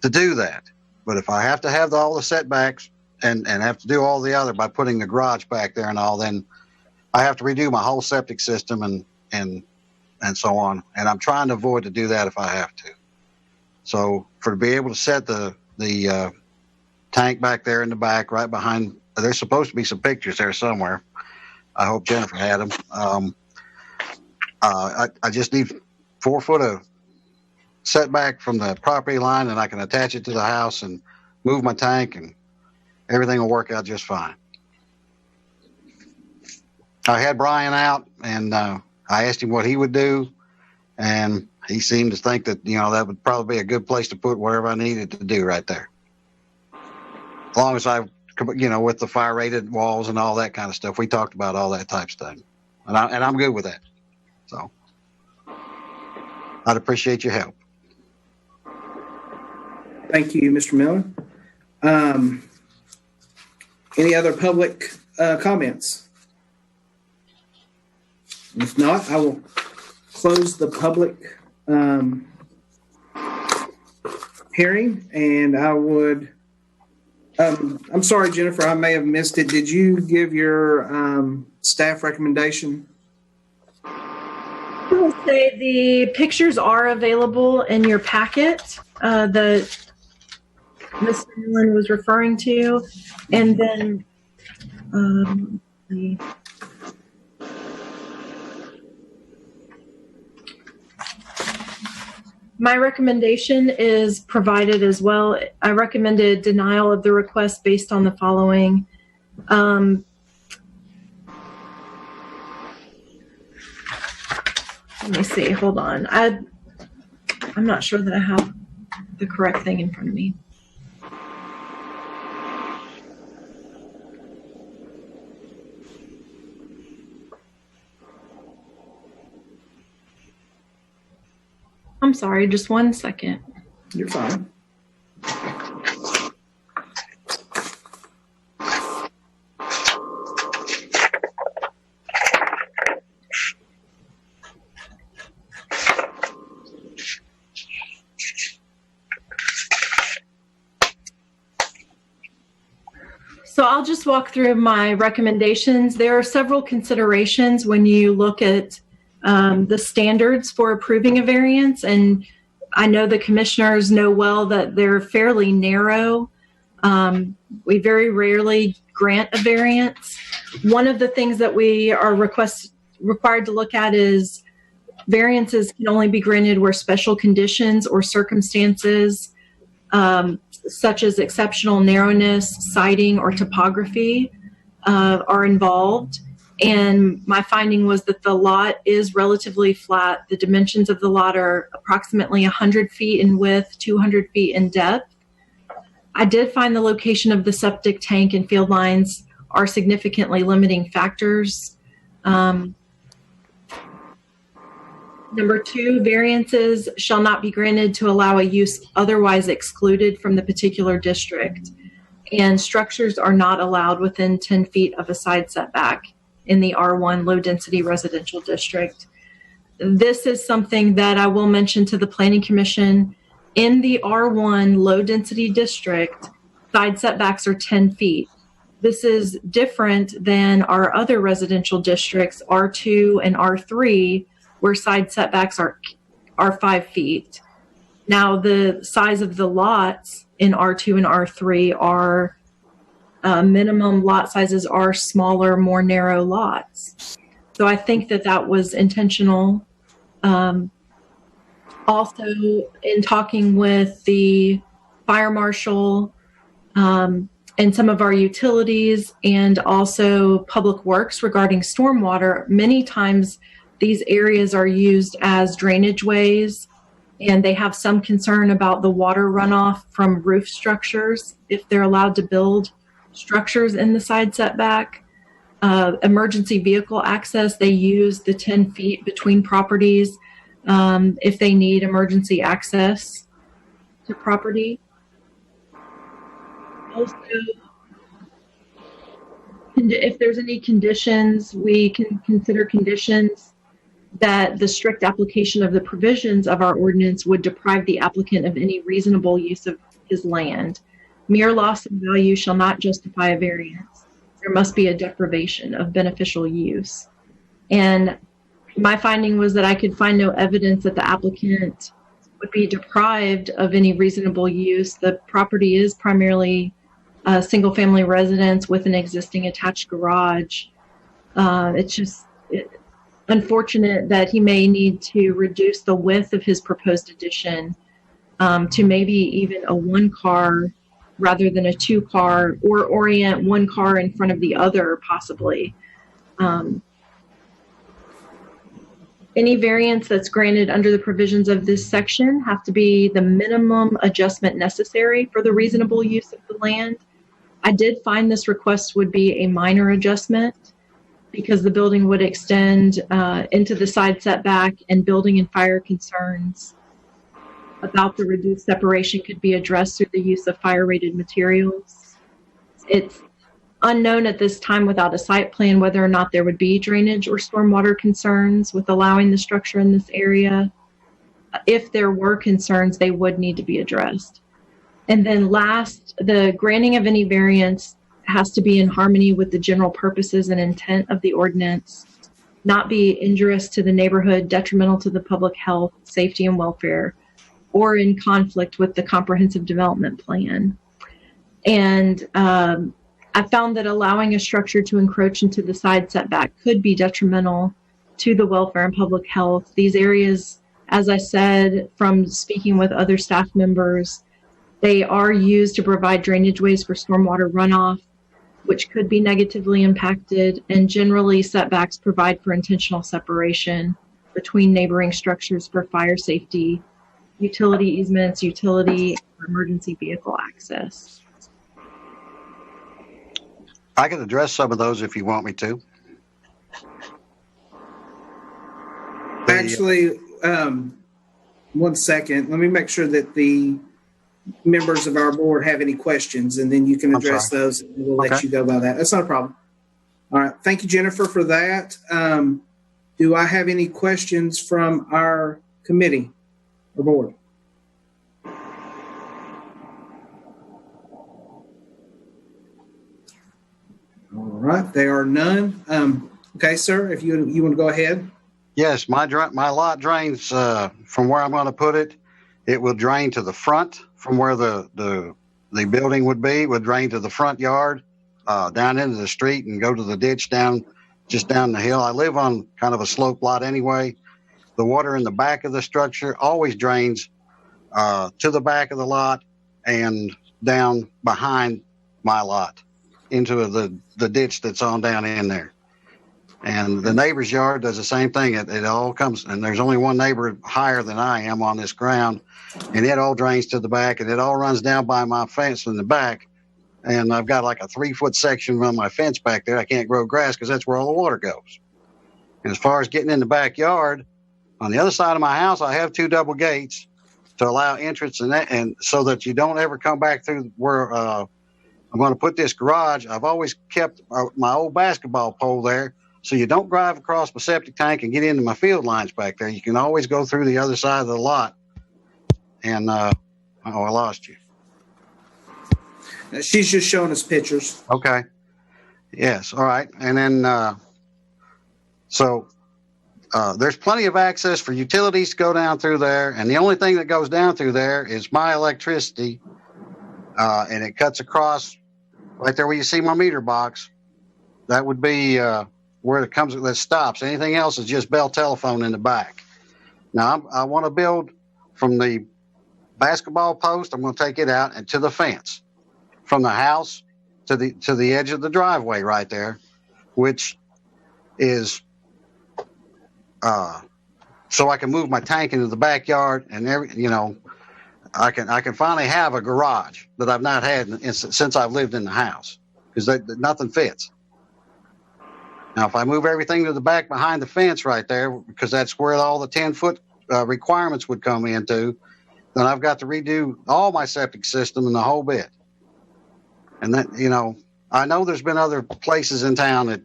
to do that. But if I have to have all the setbacks and have to do all the other by putting the garage back there and all, then I have to redo my whole septic system and so on. And I'm trying to avoid to do that if I have to. So to be able to set the tank back there in the back, right behind, there's supposed to be some pictures there somewhere. I hope Jennifer had them. I just need 4 foot of setback from the property line, and I can attach it to the house and move my tank, and everything will work out just fine. I had Brian out, and I asked him what he would do, and he seemed to think that, that would probably be a good place to put whatever I needed to do right there. As long as with the fire rated walls and all that kind of stuff, we talked about all that type of stuff. And I'm good with that. So I'd appreciate your help. Thank you, Mr. Miller. Any other public comments? If not, I will close the public hearing, and I would. I'm sorry, Jennifer, I may have missed it. Did you give your staff recommendation? I will say the pictures are available in your packet that Mr. Millen was referring to. And then, my recommendation is provided as well. I recommended denial of the request based on the following. Let me see. Hold on. I'm not sure that I have the correct thing in front of me. I'm sorry, just 1 second. You're fine. So I'll just walk through my recommendations. There are several considerations when you look at the standards for approving a variance, and I know the commissioners know well that they're fairly narrow. We very rarely grant a variance. One of the things that we are required to look at is variances can only be granted where special conditions or circumstances such as exceptional narrowness, siting, or topography are involved. And my finding was that the lot is relatively flat. The dimensions of the lot are approximately 100 feet in width, 200 feet in depth. I did find the location of the septic tank and field lines are significantly limiting factors. Number 2, variances shall not be granted to allow a use otherwise excluded from the particular district. And structures are not allowed within 10 feet of a side setback in the R1 low density residential district. This is something that I will mention to the Planning Commission. In the R1 low density district, side setbacks are 10 feet. This is different than our other residential districts, R2 and R3, where side setbacks are 5 feet. Now, the size of the lots in R2 and R3 are minimum lot sizes are smaller, more narrow lots. So I think that that was intentional. Also, in talking with the fire marshal and some of our utilities and also public works regarding stormwater, many times these areas are used as drainage ways, and they have some concern about the water runoff from roof structures if they're allowed to build structures in the side setback. Emergency vehicle access, they use the 10 feet between properties if they need emergency access to property. Also, if there's any conditions, we can consider conditions that the strict application of the provisions of our ordinance would deprive the applicant of any reasonable use of his land. Mere loss of value shall not justify a variance. There must be a deprivation of beneficial use. And my finding was that I could find no evidence that the applicant would be deprived of any reasonable use. The property is primarily a single-family residence with an existing attached garage. It's just unfortunate that he may need to reduce the width of his proposed addition to maybe even a 1-car rather than a 2-car, or orient 1 car in front of the other, possibly. Any variance that's granted under the provisions of this section have to be the minimum adjustment necessary for the reasonable use of the land. I did find this request would be a minor adjustment because the building would extend into the side setback, and building and fire concerns about the reduced separation could be addressed through the use of fire-rated materials. It's unknown at this time without a site plan whether or not there would be drainage or stormwater concerns with allowing the structure in this area. If there were concerns, they would need to be addressed. And then last, the granting of any variance has to be in harmony with the general purposes and intent of the ordinance, not be injurious to the neighborhood, detrimental to the public health, safety, and welfare, or in conflict with the comprehensive development plan. And I found that allowing a structure to encroach into the side setback could be detrimental to the welfare and public health. These areas, as I said, from speaking with other staff members, they are used to provide drainage ways for stormwater runoff, which could be negatively impacted, and generally setbacks provide for intentional separation between neighboring structures for fire safety, utility easements, utility, or emergency vehicle access. I can address some of those if you want me to. Actually, 1 second. Let me make sure that the members of our board have any questions, and then you can address those, and we'll let you go by that. That's not a problem. All right. Thank you, Jennifer, for that. Do I have any questions from our committee or board? All right. There are none. Okay, sir, if you want to go ahead. Yes, my lot drains from where I'm going to put it. It will drain to the front from where the building would be. It would drain to the front yard, down into the street, and go to the ditch just down the hill. I live on kind of a slope lot anyway. The water in the back of the structure always drains to the back of the lot and down behind my lot into the ditch that's on down in there. And the neighbor's yard does the same thing. It all comes, and there's only one neighbor higher than I am on this ground, and it all drains to the back, and it all runs down by my fence in the back. And I've got like a 3-foot section on my fence back there. I can't grow grass because that's where all the water goes. And as far as getting in the backyard, on the other side of my house, I have 2 double gates to allow entrance and so that you don't ever come back through where I'm going to put this garage. I've always kept my old basketball pole there, so you don't drive across my septic tank and get into my field lines back there. You can always go through the other side of the lot. And I lost you. She's just showing us pictures. Okay. Yes. All right. And then there's plenty of access for utilities to go down through there. And the only thing that goes down through there is my electricity. And it cuts across right there where you see my meter box. That would be where it comes, that stops. Anything else is just Bell Telephone in the back. Now, I want to build from the basketball post. I'm going to take it out and to the fence, from the house to the edge of the driveway right there, which is so I can move my tank into the backyard and I can finally have a garage that I've not had since I've lived in the house, because nothing fits. Now, if I move everything to the back behind the fence right there, because that's where all the 10-foot requirements would come into, then I've got to redo all my septic system and the whole bit. And that, I know there's been other places in town that,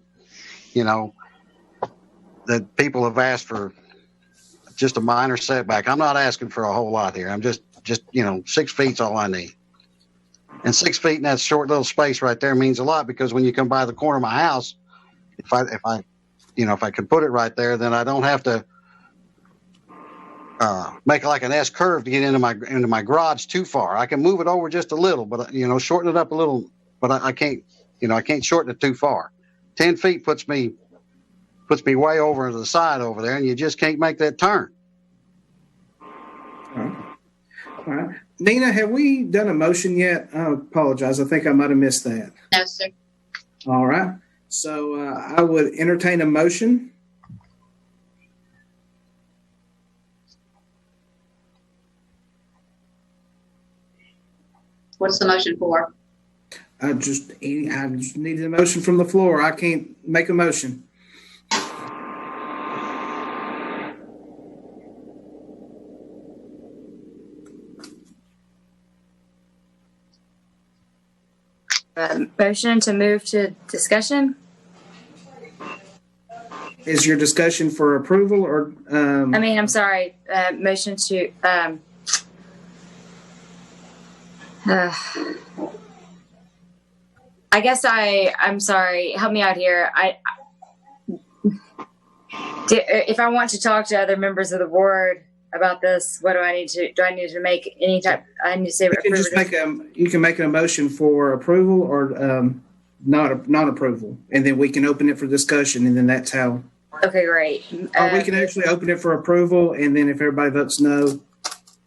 that people have asked for just a minor setback. I'm not asking for a whole lot here. I'm just 6 feet's all I need. And 6 feet in that short little space right there means a lot, because when you come by the corner of my house, if I could put it right there, then I don't have to make like an S curve to get into my garage too far. I can move it over just a little, but shorten it up a little, but I can't shorten it too far. 10 feet puts me way over to the side over there, and you just can't make that turn. All right. Nina, have we done a motion yet? I apologize. I think I might have missed that. No, sir. All right. So I would entertain a motion. What's the motion for? I just need a motion from the floor. I can't make a motion. Motion to move to discussion. Is your discussion for approval or? I'm sorry. Motion to. I guess I'm sorry. Help me out here. If I want to talk to other members of the board about this, what do I need to? Do I need to make any type? I need to say. You can make a motion for approval or not approval, and then we can open it for discussion, and then that's how. Okay, great. Or we can actually open it for approval, and then if everybody votes no,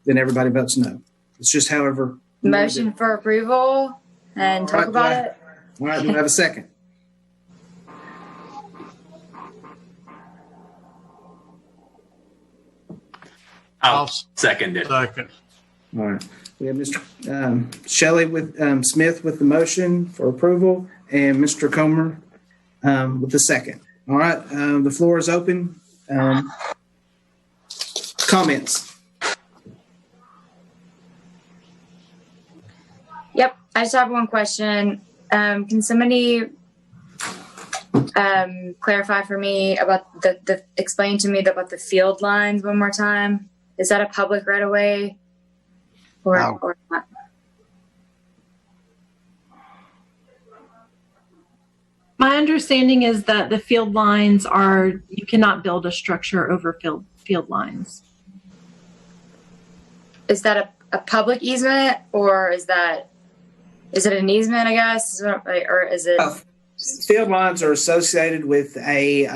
then everybody votes no. It's just however. Motion for approval and talk about it. All right, do we have a second? I'll second it. Second. All right. We have Mr. Shelley with Smith with the motion for approval, and Mr. Comer with the second. All right. The floor is open. Comments? Yep. I just have one question. Can somebody clarify for me about explain to me about the field lines one more time? Is that a public right of way or not? My understanding is that the field lines you cannot build a structure over field lines. Is that a public easement or is it an easement, I guess? Or is it? Field lines are associated with a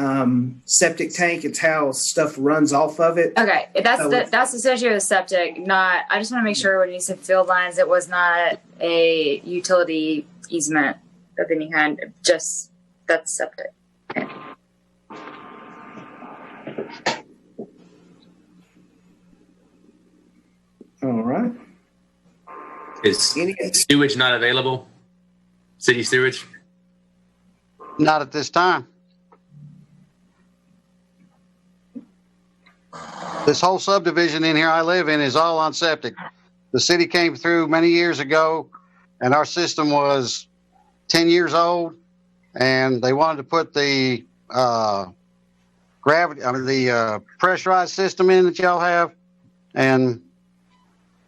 septic tank. It's how stuff runs off of it. Okay, that's associated with septic. I just want to make sure when you said field lines, it was not a utility easement of any kind. Just that's septic. Okay. All right. Is sewage not available? City sewage? Not at this time. This whole subdivision in here I live in is all on septic. The city came through many years ago, and our system was 10 years old, and they wanted to put the pressurized system in that y'all have, and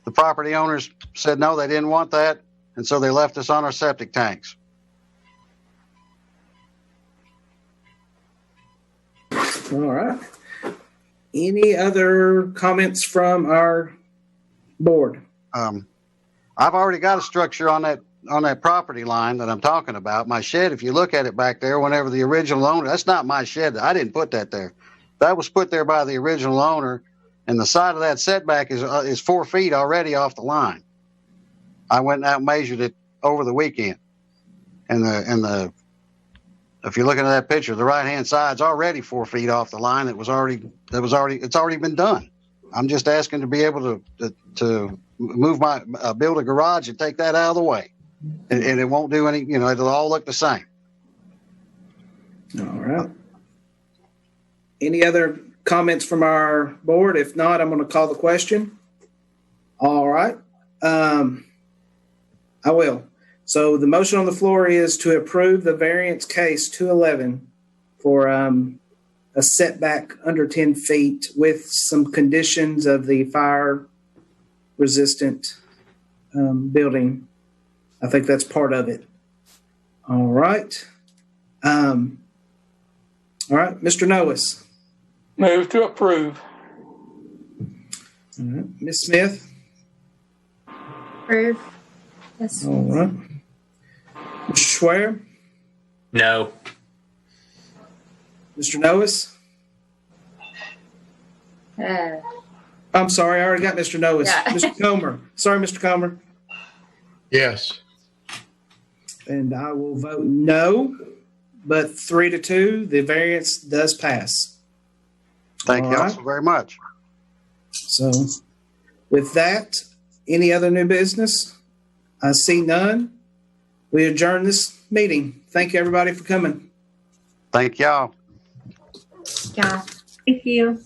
the property owners said no, they didn't want that, and so they left us on our septic tanks. All right. Any other comments from our board? I've already got a structure on that property line that I'm talking about. My shed, if you look at it back there, whenever the original owner, that's not my shed. I didn't put that there. That was put there by the original owner, and the side of that setback is 4 feet already off the line. I went out and measured it over the weekend, and if you're looking at that picture, the right-hand side's already 4 feet off the line. It's already been done. I'm just asking to be able to move build a garage and take that out of the way, and it won't do any. It'll all look the same. All right. Any other comments from our board? If not, I'm going to call the question. All right. I will. So the motion on the floor is to approve the variance case 211 for a setback under 10 feet with some conditions of the fire resistant building. I think that's part of it. All right. All right, Mr. Noes. Move to approve. All right. Ms. Smith. Approve. Yes. All right. Mr. Schwer? No. Mr. Noes? I'm sorry, I already got Mr. Noes. Yeah. Mr. Comer. Sorry, Mr. Comer. Yes. And I will vote no, but 3-2, the variance does pass. Thank All you right. so very much. So with that, any other new business? I see none. We adjourn this meeting. Thank you, everybody, for coming. Thank y'all. Yeah. Thank you.